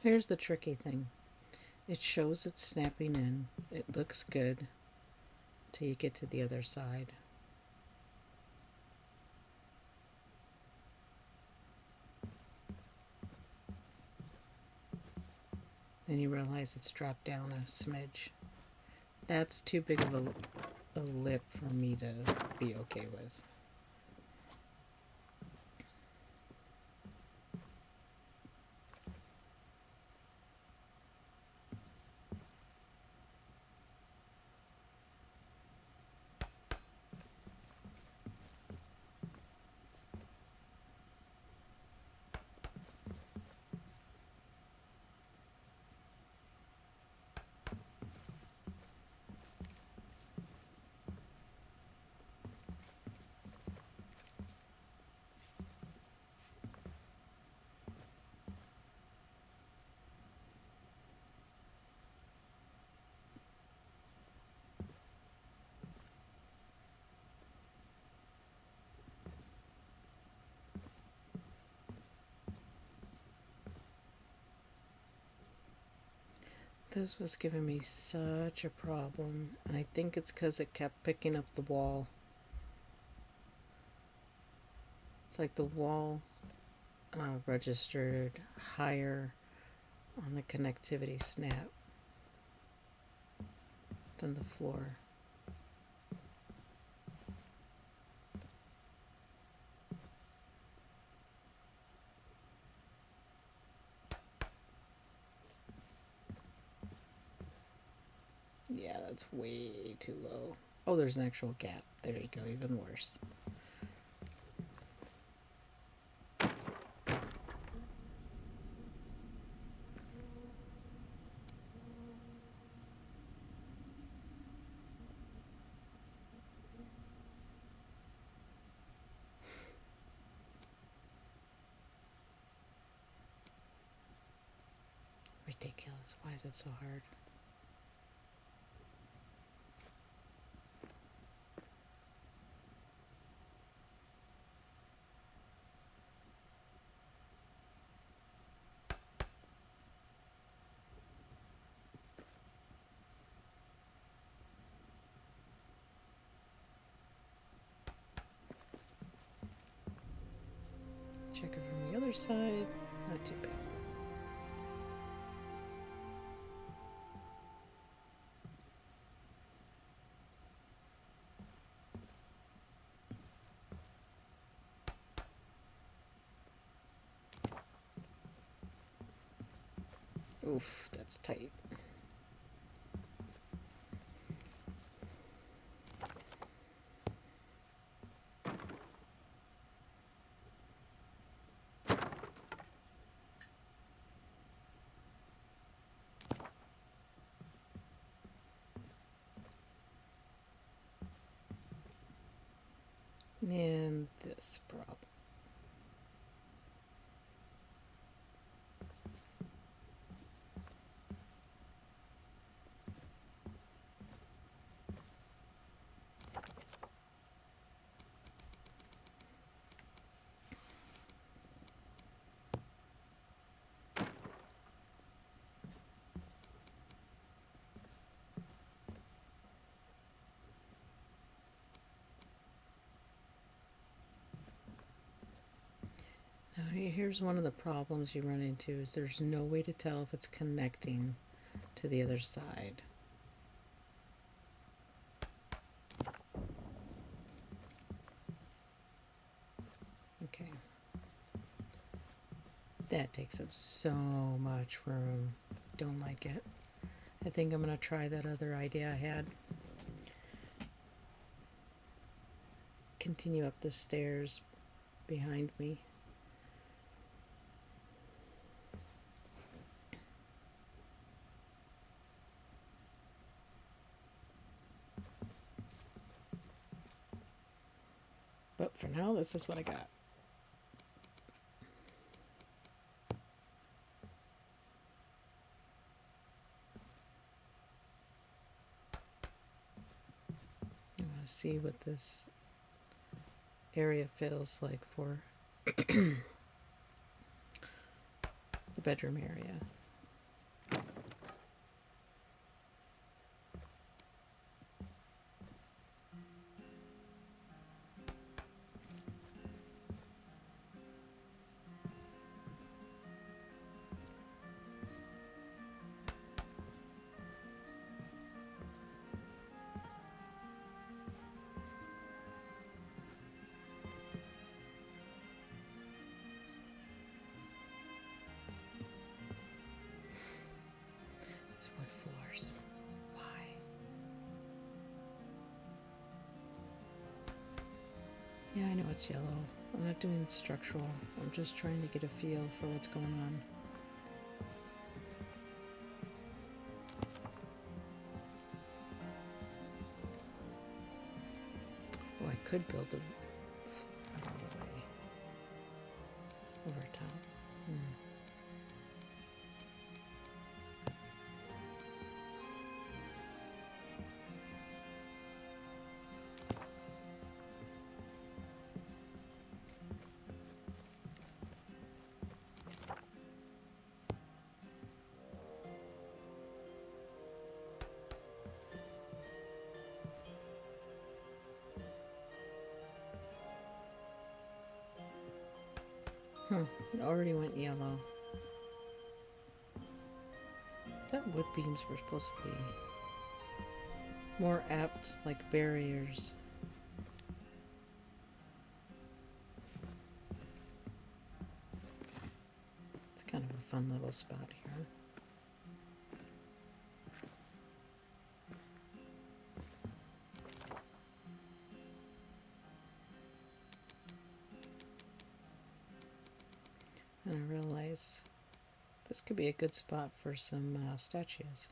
Here's the tricky thing. It shows it's snapping in. It looks good till you get to the other side. Then you realize it's dropped down a smidge. That's too big of a lip for me to be okay with. This was giving me such a problem, and I think it's because it kept picking up the wall. It's like the wall registered higher on the connectivity snap than the floor. Yeah, that's way too low. Oh, there's an actual gap. There you go, even worse. Ridiculous. Why is it so hard? Check it from the other side. Not too bad. Oof, that's tight. And this problem. Now here's one of the problems you run into is there's no way to tell if it's connecting to the other side. Okay. That takes up so much room. Don't like it. I think I'm going to try that other idea I had. Continue up the stairs behind me. But for now, this is what I got. I want to see what this area feels like for the bedroom area. It's wood floors. Why? Yeah, I know it's yellow. I'm not doing structural. I'm just trying to get a feel for what's going on. Oh, I could build a floor all the way over top. It already went yellow. I thought wood beams were supposed to be more apt, like barriers. It's kind of a fun little spot here. And I realize this could be a good spot for some statues.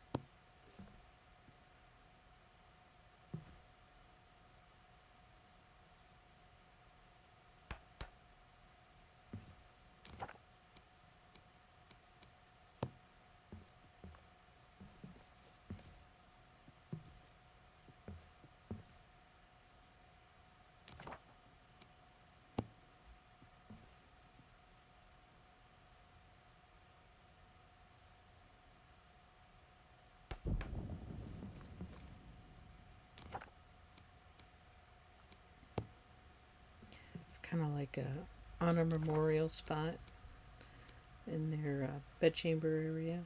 Kind of like a on a memorial spot in their bedchamber area.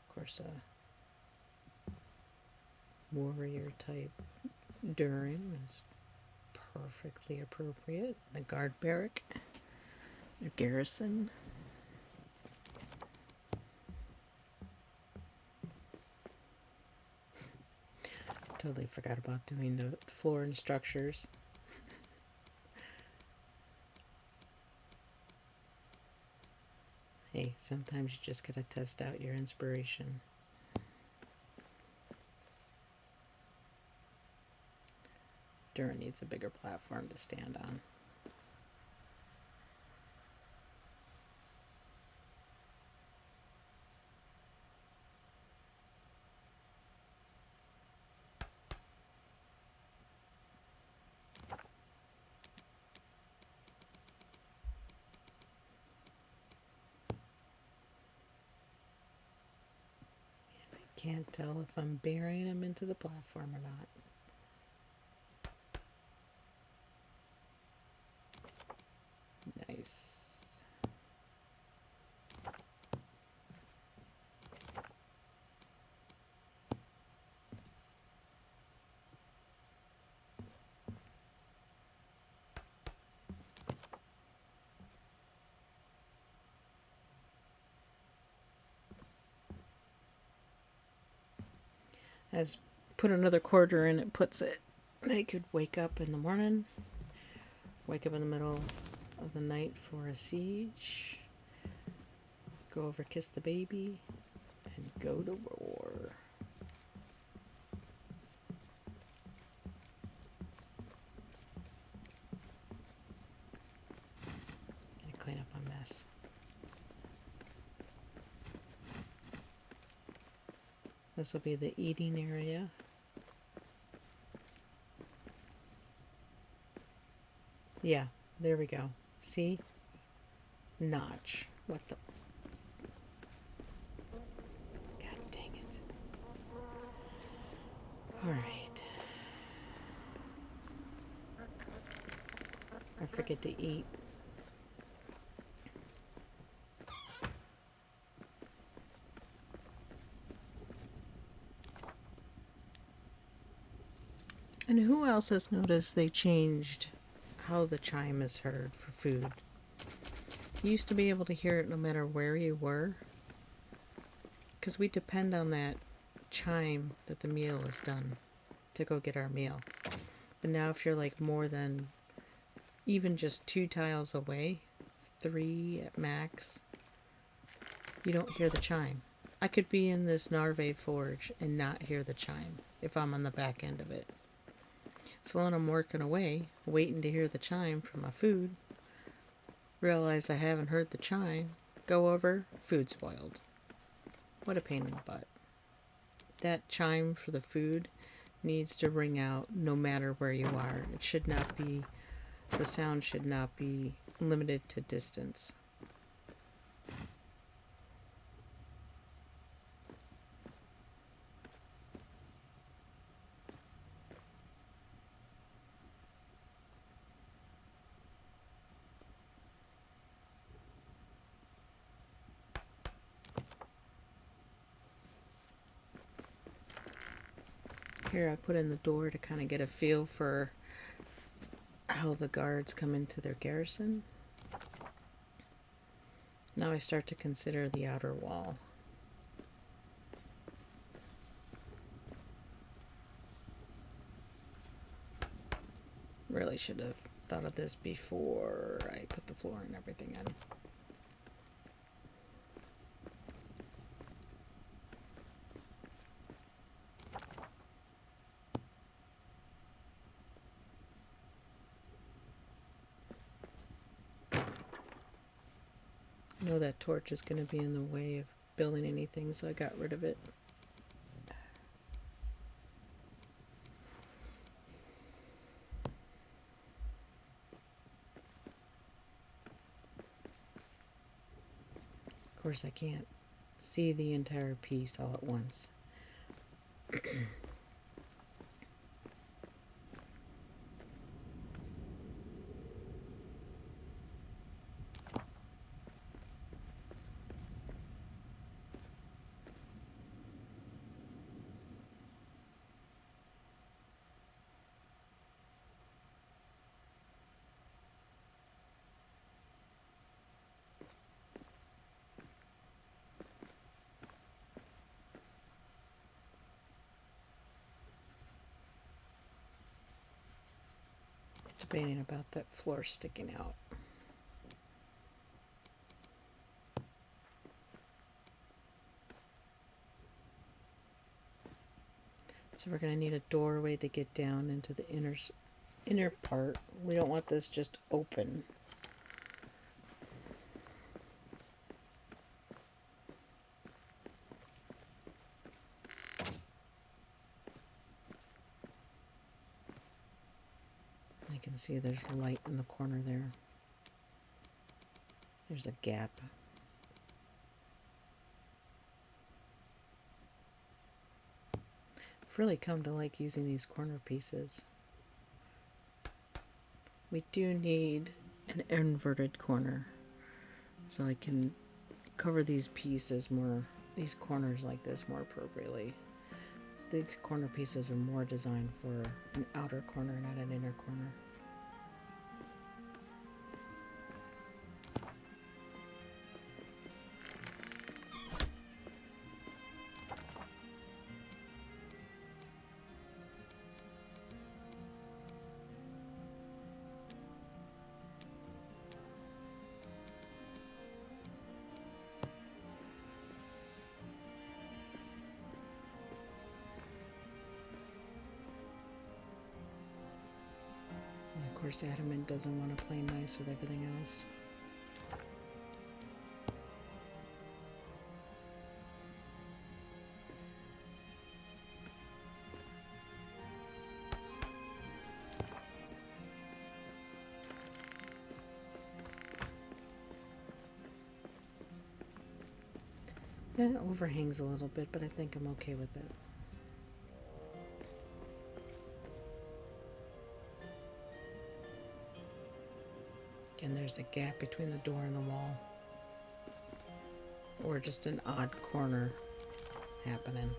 Of course, a warrior type Durin is perfectly appropriate. The guard barrack, the garrison. Totally forgot about doing the floor and structures. Hey, sometimes you just gotta test out your inspiration. Durin needs a bigger platform to stand on. Can't tell if I'm burying him into the platform or not. Nice. As put another quarter in, it puts it. They could wake up in the morning, wake up in the middle of the night for a siege, go over, kiss the baby, and go to war. Gonna clean up my mess. This will be the eating area. Yeah, there we go. See? Notch. What the? God dang it. Alright. I forget to eat. And who else has noticed they changed how the chime is heard for food? You used to be able to hear it no matter where you were, because we depend on that chime that the meal is done to go get our meal. But now if you're like more than even just 2 tiles away, 3 at max, you don't hear the chime. I could be in this Narvi Forge and not hear the chime if I'm on the back end of it. So when I'm working away, waiting to hear the chime for my food, realize I haven't heard the chime, go over, food spoiled. What a pain in the butt. That chime for the food needs to ring out no matter where you are. It should not be, the sound should not be limited to distance. Here I put in the door to kind of get a feel for how the guards come into their garrison. Now I start to consider the outer wall. Really should have thought of this before I put the floor and everything in. I know that torch is going to be in the way of building anything, so I got rid of it. Of course, I can't see the entire piece all at once. Debating about that floor sticking out. So we're going to need a doorway to get down into the inner part. We don't want this just open. I can see there's light in the corner there. There's a gap. I've really come to like using these corner pieces. We do need an inverted corner, so I can cover these pieces more, these corners like this more appropriately. These corner pieces are more designed for an outer corner, not an inner corner. Of course, Adamant doesn't want to play nice with everything else. Yeah, it overhangs a little bit, but I think I'm okay with it. Again, there's a gap between the door and the wall. Or just an odd corner happening.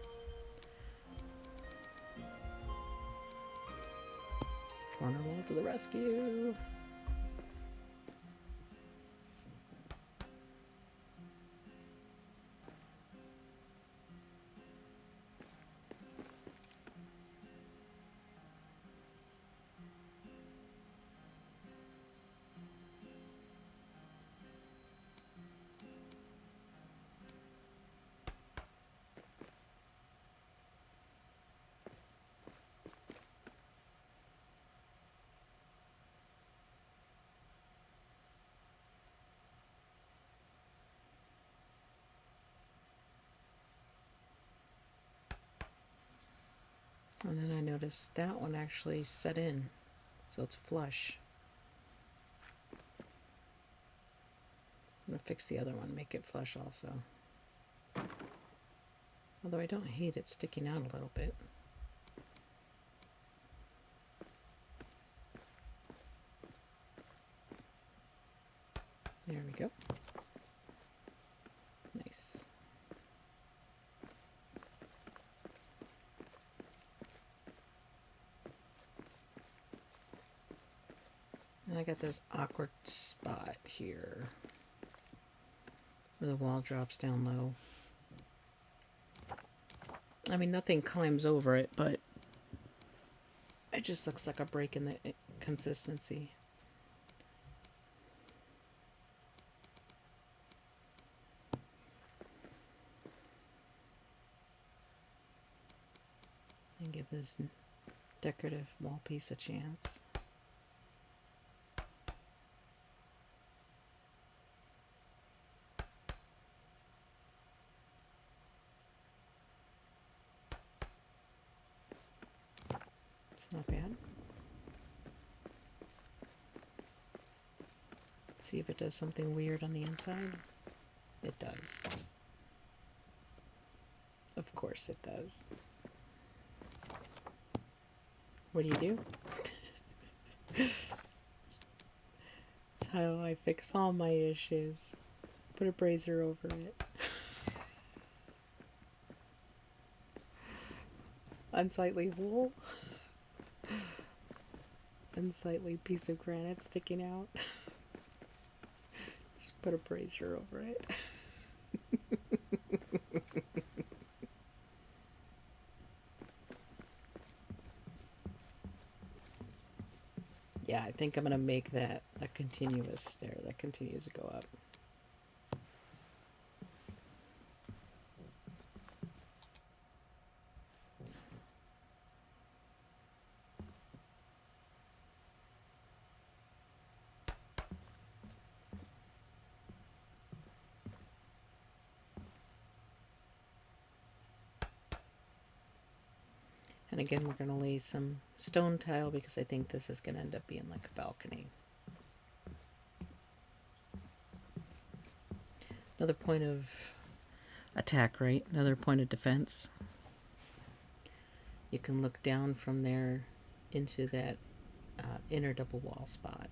Corner wall to the rescue! And then I noticed that one actually set in, so it's flush. I'm gonna fix the other one, make it flush also. Although I don't hate it sticking out a little bit. There we go. Nice. And I got this awkward spot here where the wall drops down low. I mean, nothing climbs over it, but it just looks like a break in the consistency. And give this decorative wall piece a chance. It's not bad. See if it does something weird on the inside. It does. Of course it does. What do you do? That's how I fix all my issues. Put a brazier over it. Unsightly hole. Unsightly piece of granite sticking out. Just put a brazier over it. Yeah, I think I'm going to make that a continuous stair that continues to go up. And again, we're going to lay some stone tile because I think this is going to end up being like a balcony. Another point of attack, right? Another point of defense. You can look down from there into that inner double wall spot.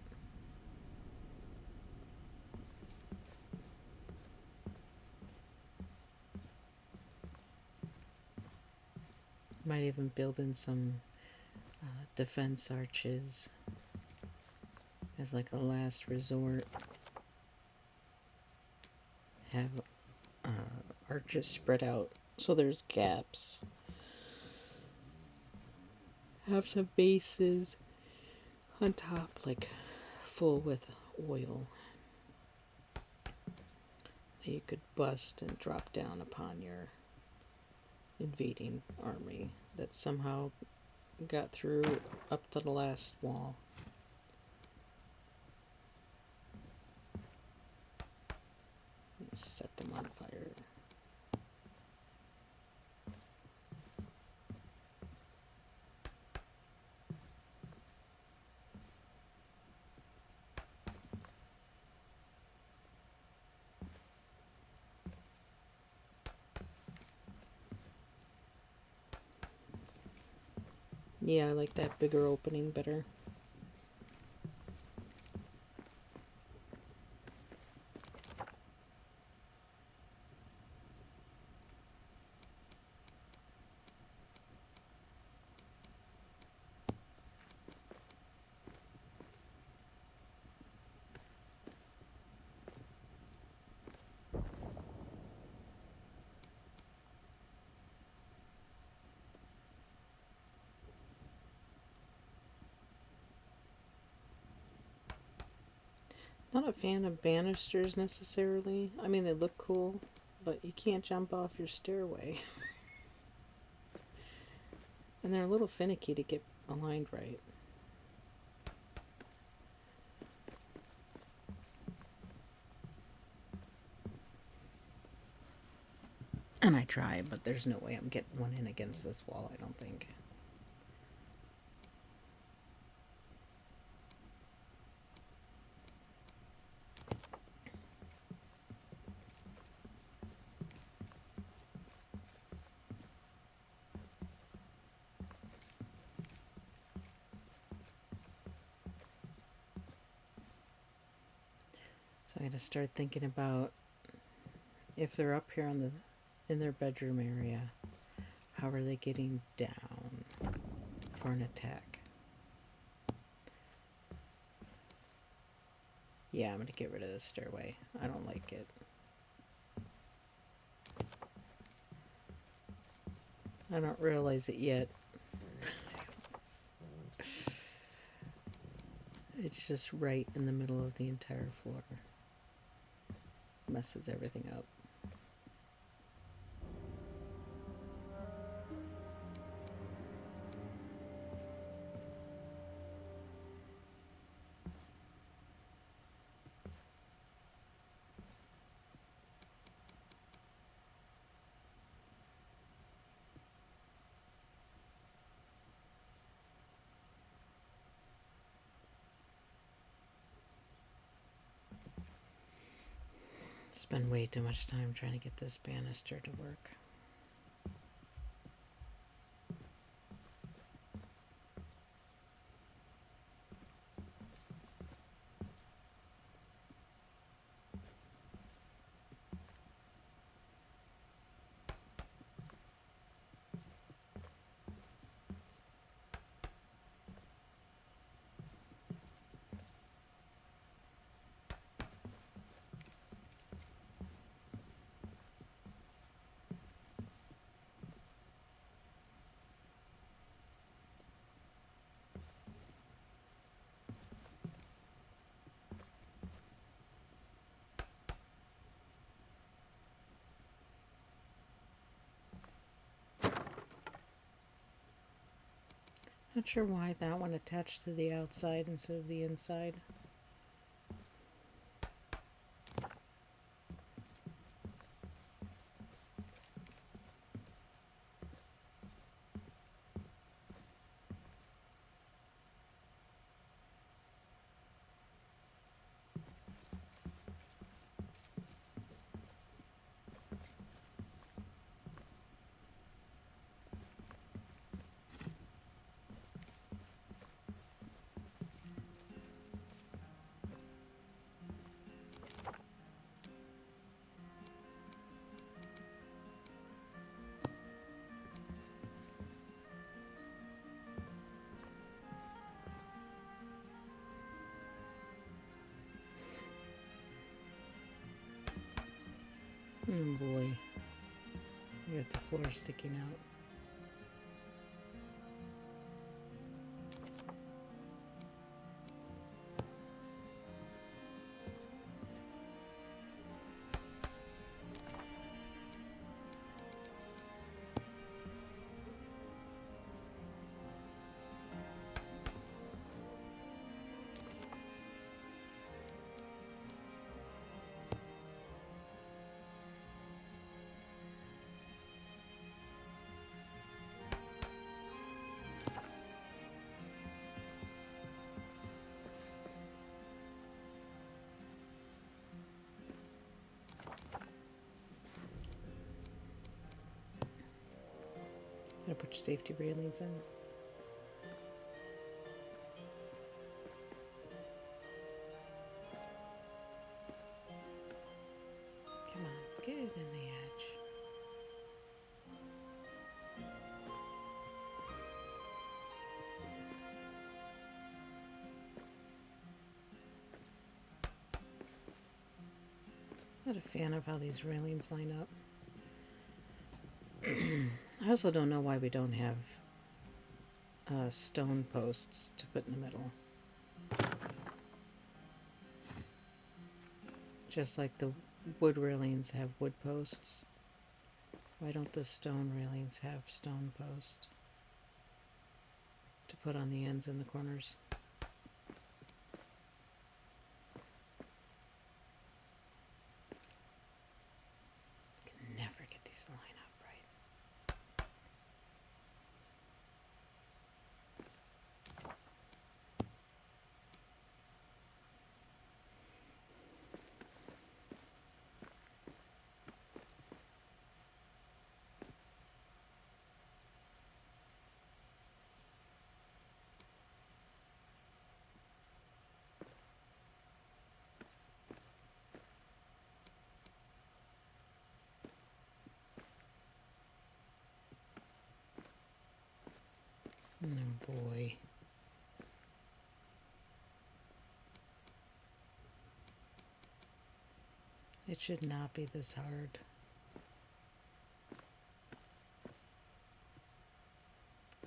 Might even build in some defense arches as like a last resort. Have arches spread out so there's gaps. Have some vases on top, like full with oil that you could bust and drop down upon your invading army that somehow got through up to the last wall. Let's set them on fire. Yeah, I like that bigger opening better. Not a fan of banisters necessarily. I mean, they look cool, but you can't jump off your stairway. And they're a little finicky to get aligned right. And I try, but there's no way I'm getting one in against this wall, I don't think. So I gotta start thinking about if they're up here on the in their bedroom area, how are they getting down for an attack? Yeah, I'm gonna get rid of this stairway. I don't like it. I don't realize it yet. It's just right in the middle of the entire floor. Messes everything up. Spend way too much time trying to get this banister to work. Not sure why that one attached to the outside instead of the inside. Oh boy. I got the floor sticking out. Gotta put your safety railings in. Come on, get in the edge. Not a fan of how these railings line up. I also don't know why we don't have stone posts to put in the middle. Just like the wood railings have wood posts. Why don't the stone railings have stone posts to put on the ends and the corners? Can never get these to line up right. Oh boy. It should not be this hard.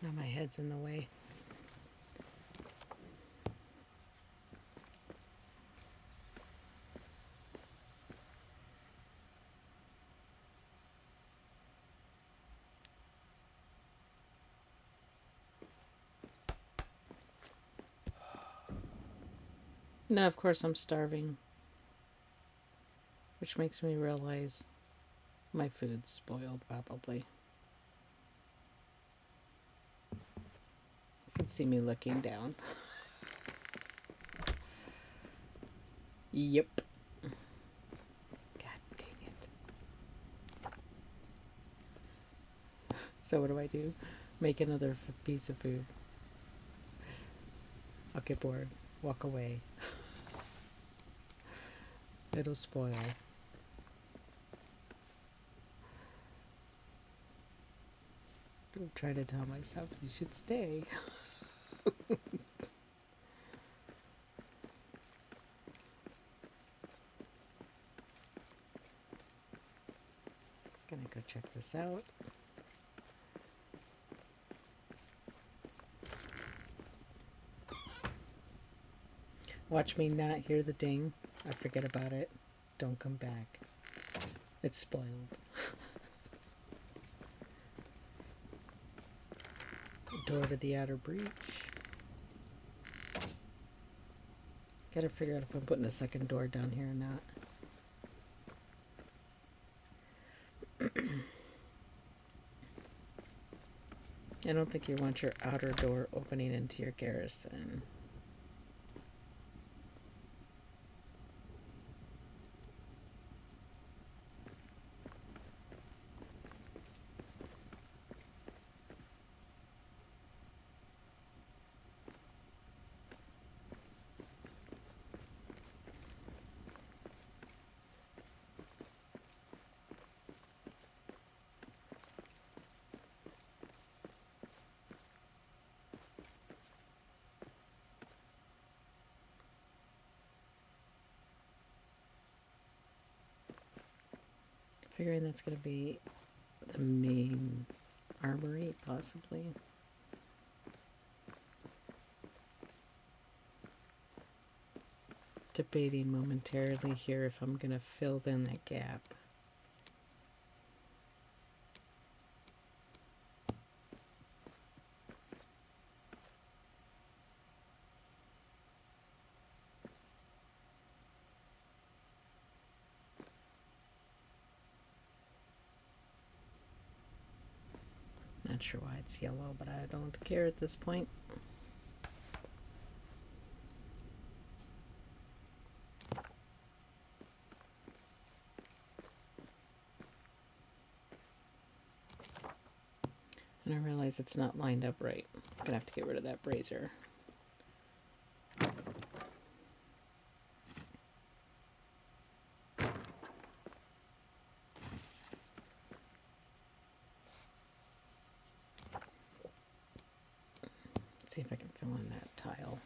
Now my head's in the way. Now, of course, I'm starving. Which makes me realize my food's spoiled, probably. You can see me looking down. Yep. God So what do? Make another piece of food. I'll get bored. Walk away. It'll spoil. I'm trying to tell myself you should stay. Gonna go check this out. Watch me not hear the ding. I forget about it. Don't come back. It's spoiled. Door to the outer breach. Gotta figure out if I'm putting a second door down here or not. I don't think you want your outer door opening into your garrison. Figuring that's going to be the main armory, possibly. Debating momentarily here if I'm going to fill in that gap. Not sure why it's yellow, but I don't care at this point. And I realize it's not lined up right. I'm gonna have to get rid of that brazier. See if I can fill in that tile.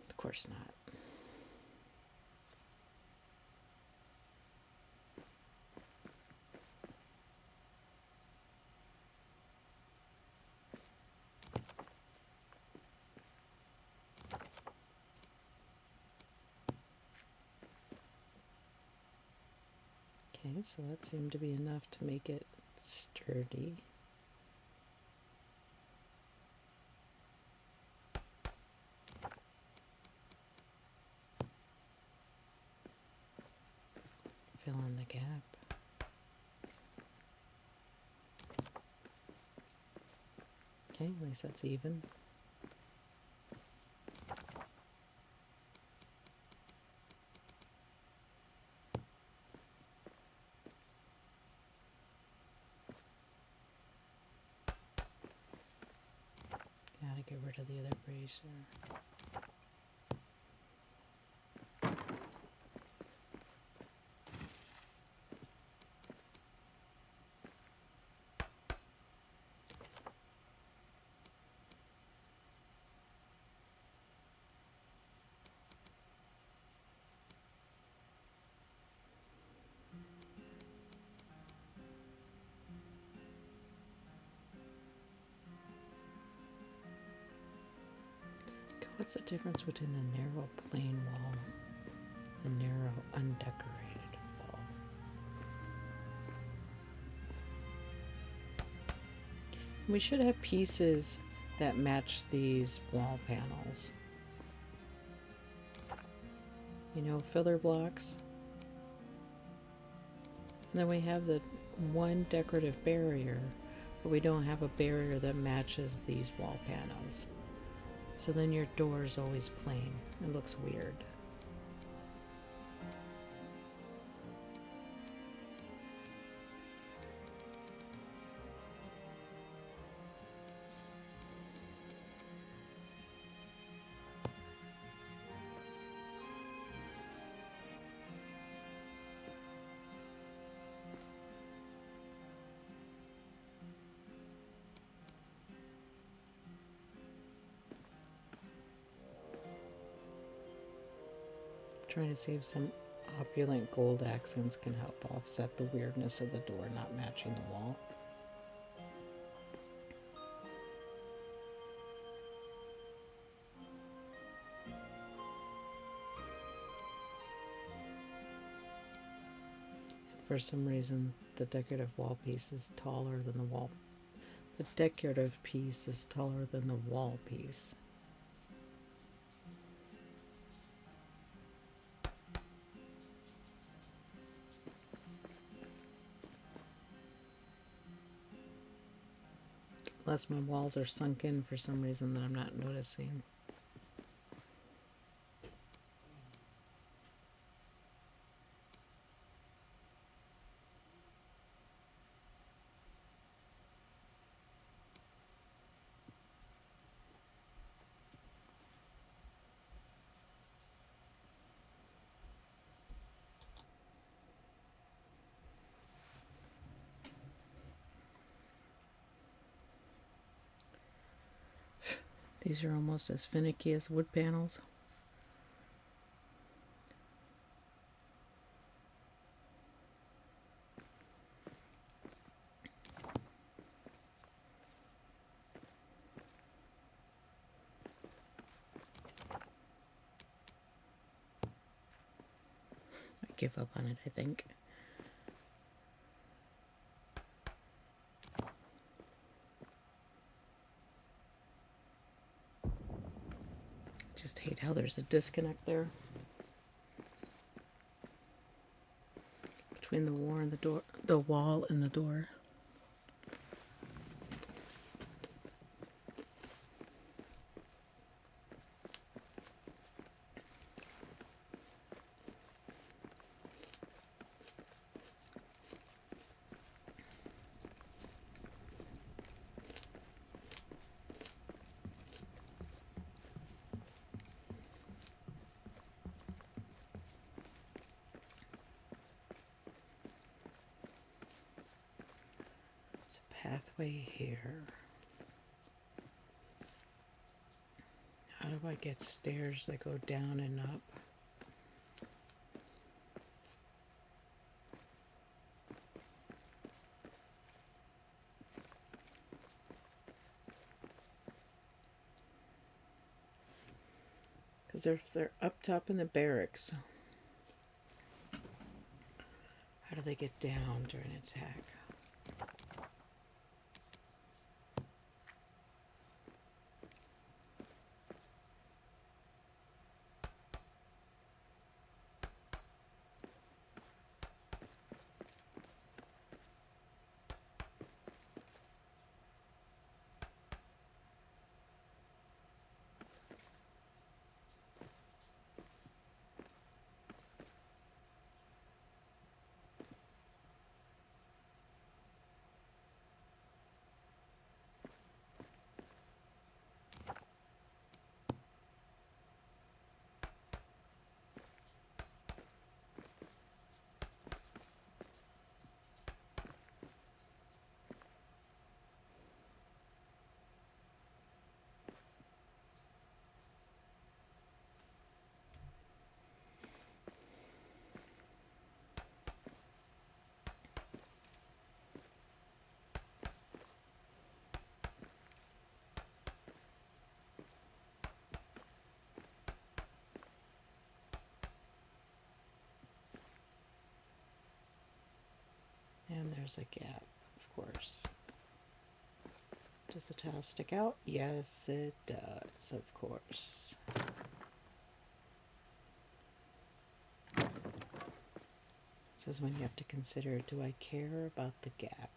Of course not. Okay, so that seemed to be enough to make it sturdy. Fill in the gap. Okay, at least that's even. Gotta get rid of the other brazier. What's the difference between the narrow plain wall and narrow undecorated wall? We should have pieces that match these wall panels. You know, filler blocks. And then we have the one decorative barrier, but we don't have a barrier that matches these wall panels. So then your door is always plain. It looks weird. Trying to save some opulent gold accents can help offset the weirdness of the door not matching the wall. For some reason, the decorative wall piece is taller than the wall. The decorative piece is taller than the wall piece. Unless my walls are sunk in for some reason that I'm not noticing. These are almost as finicky as wood panels. I give up on it, I think. Just hate how there's a disconnect there between the wall and the door, the wall and the door. Pathway here. How do I get stairs that go down and up? Because they're up top in the barracks. How do they get down during attack? And there's a gap, of course. Does the tile stick out? Yes, it does, of course. It says when you have to consider, do I care about the gap?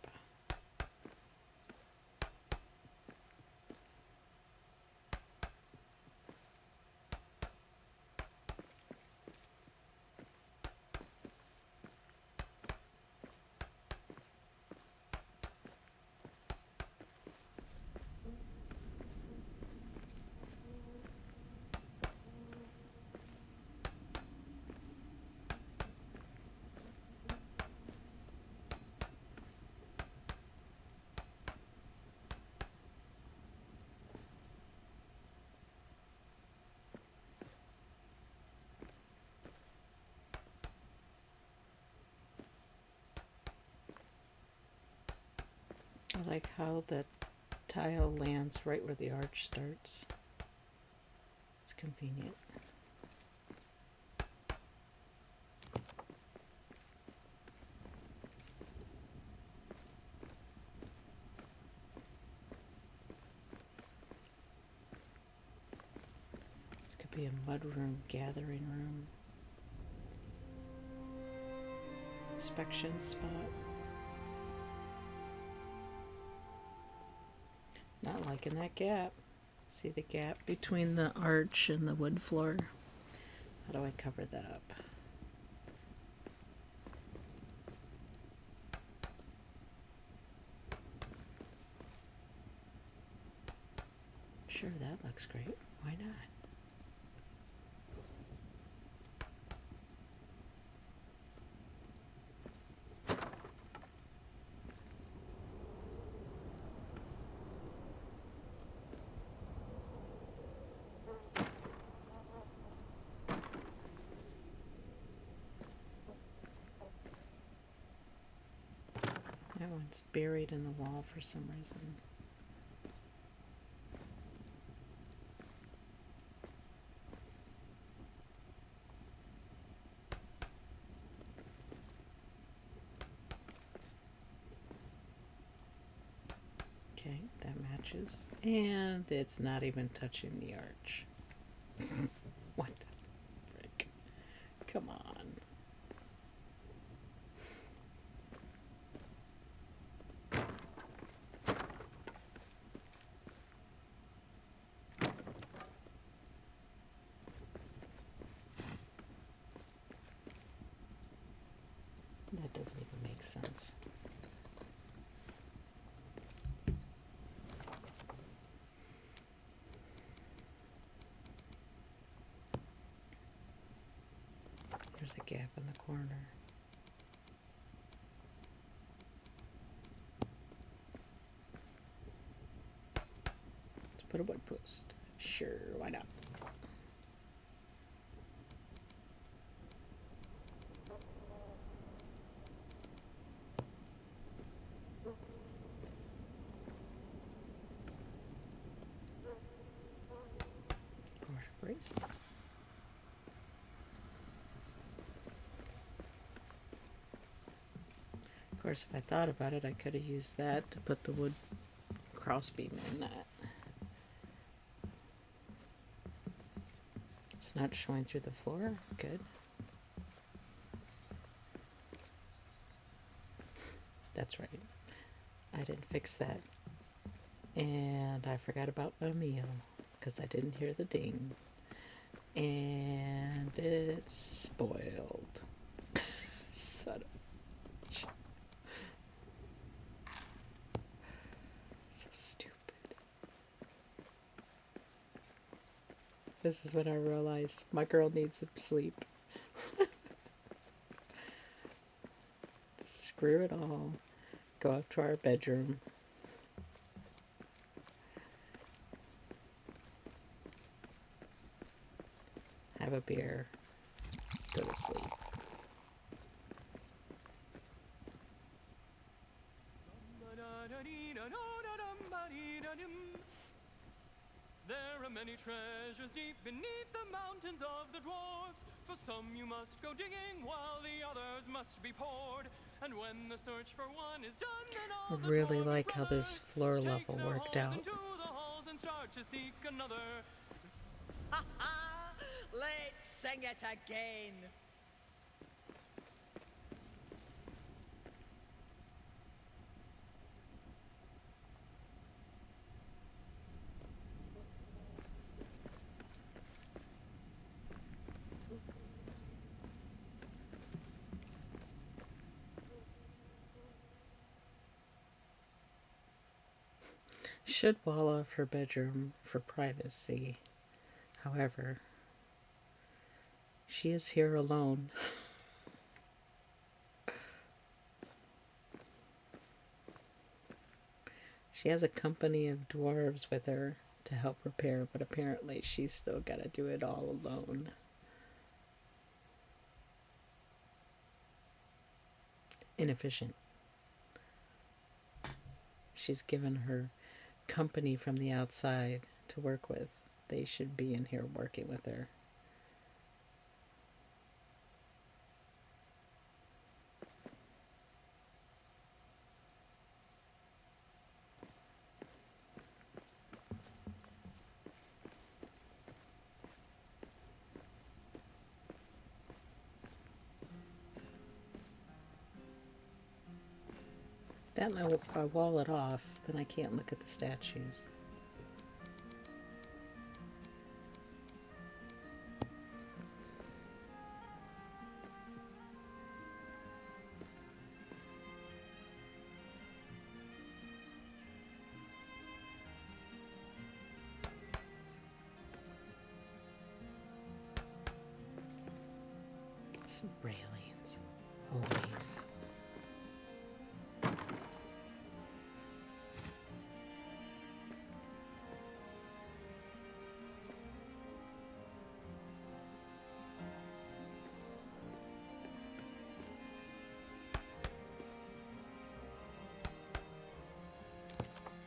I like how the tile lands right where the arch starts. It's convenient. This could be a mudroom, gathering room, inspection spot. Not liking that gap. See the gap between the arch and the wood floor? How do I cover that up? Sure, that looks great. Why not? That one's buried in the wall for some reason. Okay, that matches. And it's not even touching the arch. What the frick? Come on. That doesn't even make sense. There's a gap in the corner. Let's put a wood post. Sure, why not? Brace. Of course, if I thought about it, I could have used that to put the wood crossbeam in that. It's not showing through the floor. Good. That's right. I didn't fix that. And I forgot about my meal because I didn't hear the ding. And it's spoiled. Son of a bitch. So stupid. This is when I realized my girl needs some sleep. Screw it all. Go up to our bedroom. Have a beer. Go to sleep. There are many treasures deep beneath the mountains of the dwarves. For some you must go digging, while the others must be poured. And when the search for one is done, then all I really like how this floor level worked out. into the halls and start to seek another. Ha ha! Let's sing it again. Should wall off her bedroom for privacy. However, she is here alone. She has a company of dwarves with her to help repair, but apparently she's still got to do it all alone. Inefficient. she's given her company from the outside to work with. They should be in here working with her. That, if I wall it off, then I can't look at the statues. Some railings. Always.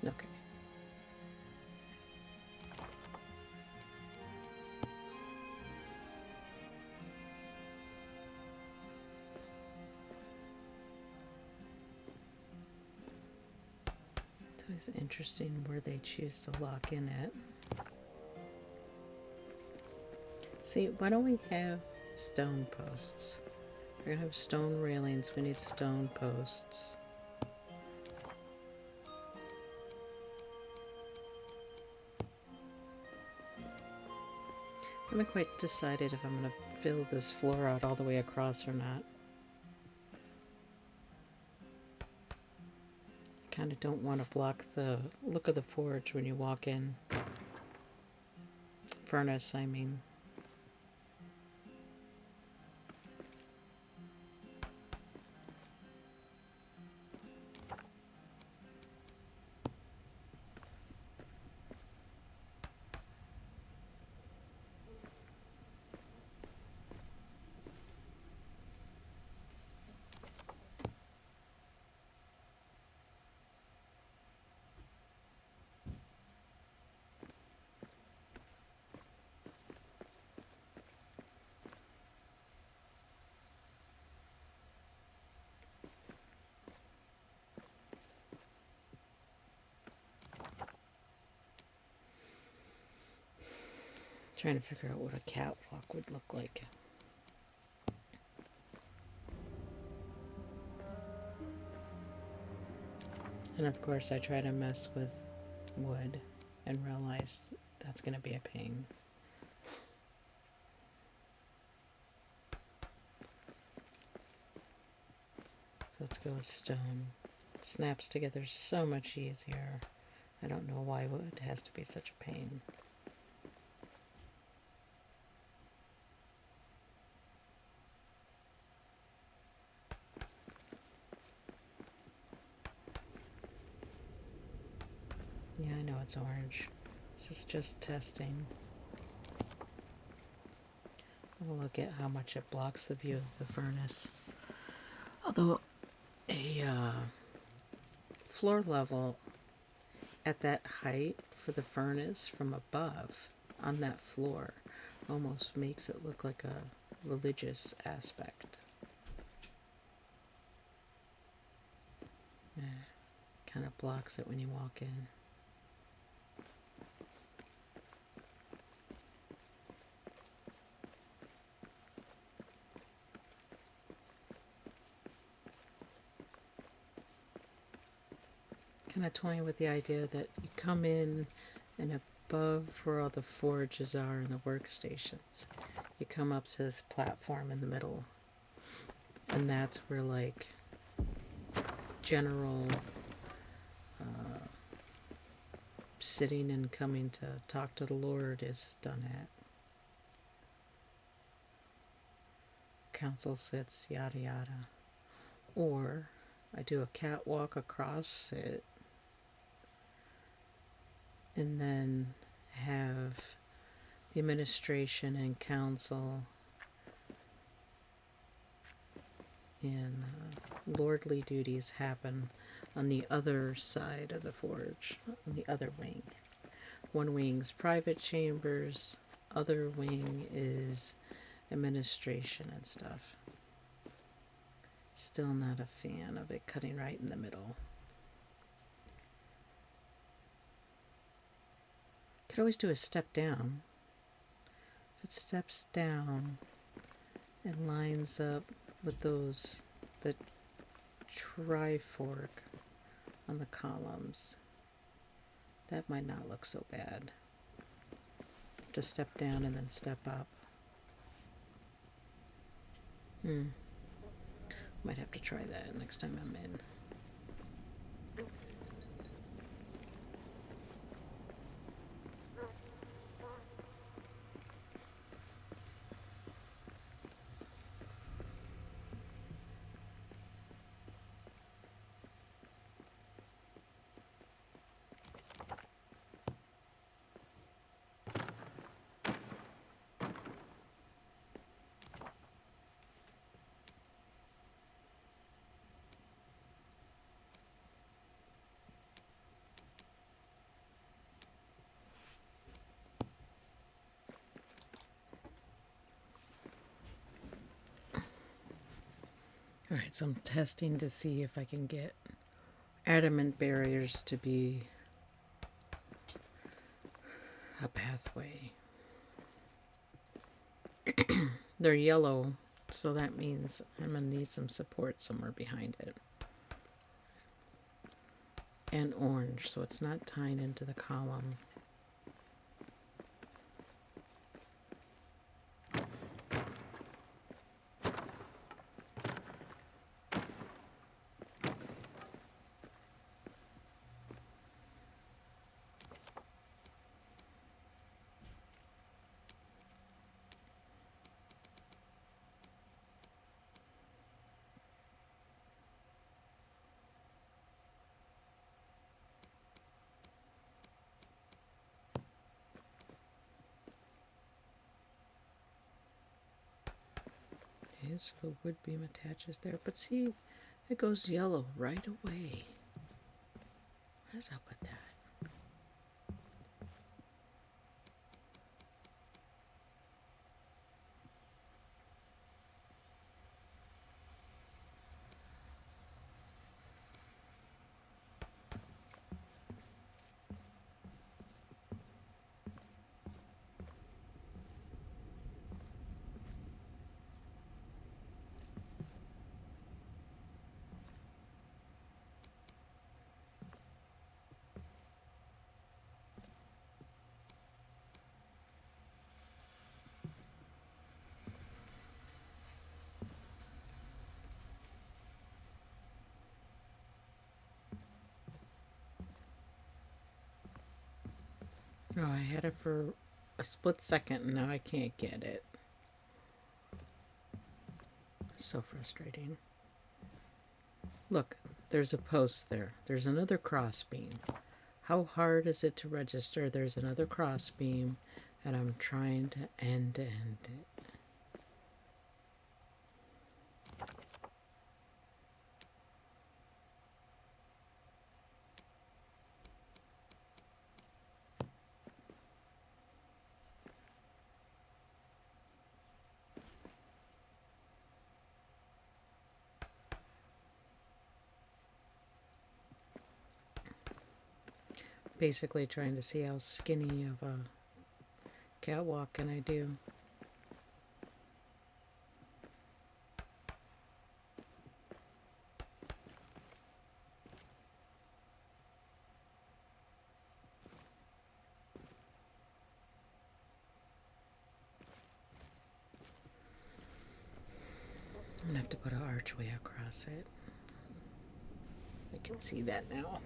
Okay. It's always interesting where they choose to lock in at. See, why don't we have stone posts? We're gonna have stone railings, we need stone posts. I haven't quite decided if I'm going to fill this floor out all the way across or not. I kind of don't want to block the look of the forge when you walk in. Furnace, I mean. Trying to figure out what a catwalk would look like. And of course I try to mess with wood and realize that's going to be a pain. So let's go with stone. It snaps together so much easier. I don't know why wood has to be such a pain. Yeah, I know it's orange. This is just testing. We'll look at how much it blocks the view of the furnace. Although a floor level at that height for the furnace from above on that floor almost makes it look like a religious aspect. Yeah, kind of blocks it when you walk in. Kind of toying with the idea that you come in and above where all the forges are and the workstations, you come up to this platform in the middle, and that's where like general sitting and coming to talk to the Lord is done at. Council sits, yada yada. Or I do a catwalk across it and then have the administration and council and lordly duties happen on the other side of the forge, on the other wing. One wing's private chambers, other wing is administration and stuff. Still not a fan of it cutting right in the middle. Could always do a step down. It steps down and lines up with those, the trifork on the columns. That might not look so bad. Just step down and then step up. Might have to try that next time I'm in. Alright, so I'm testing to see if I can get adamant barriers to be a pathway. They're yellow, so that means I'm going to need some support somewhere behind it. And orange, so it's not tying into the column. So the wood beam attaches there, but see, it goes yellow right away. What is up with that? No, I had it for a split second and now I can't get it. So frustrating. Look, there's a post there. There's another crossbeam. How hard is it to register? There's another crossbeam and I'm trying to end it. Basically trying to see how skinny of a catwalk can I do. I'm gonna have to put an archway across it. I can see that now.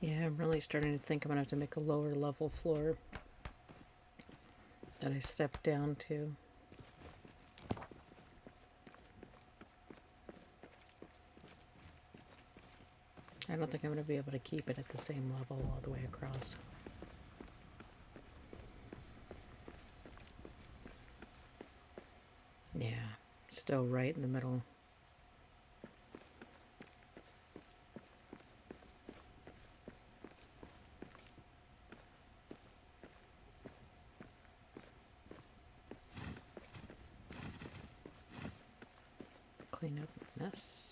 Yeah, I'm really starting to think I'm gonna have to make a lower level floor that I step down to. I don't think I'm going to be able to keep it at the same level all the way across. Yeah, still right in the middle. Clean up my mess.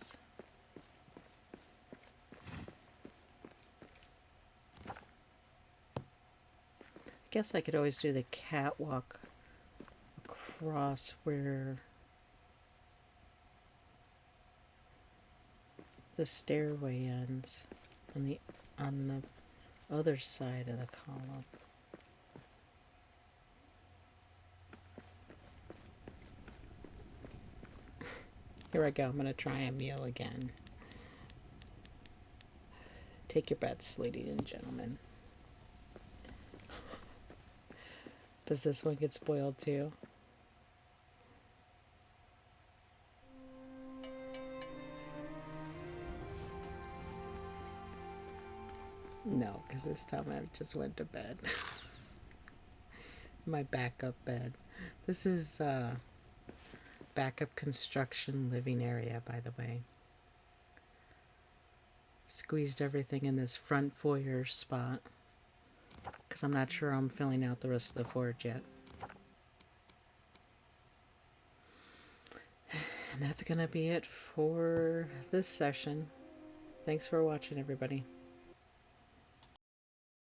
I guess I could always do the catwalk across where the stairway ends on the other side of the column. Here I go. I'm going to try a meal again. Take your bets, ladies and gentlemen. Does this one get spoiled too? No, because this time I just went to bed. My backup bed. This is backup construction living area, by the way. Squeezed everything in this front foyer spot because I'm not sure I'm filling out the rest of the forge yet. And that's going to be it for this session. Thanks for watching, everybody.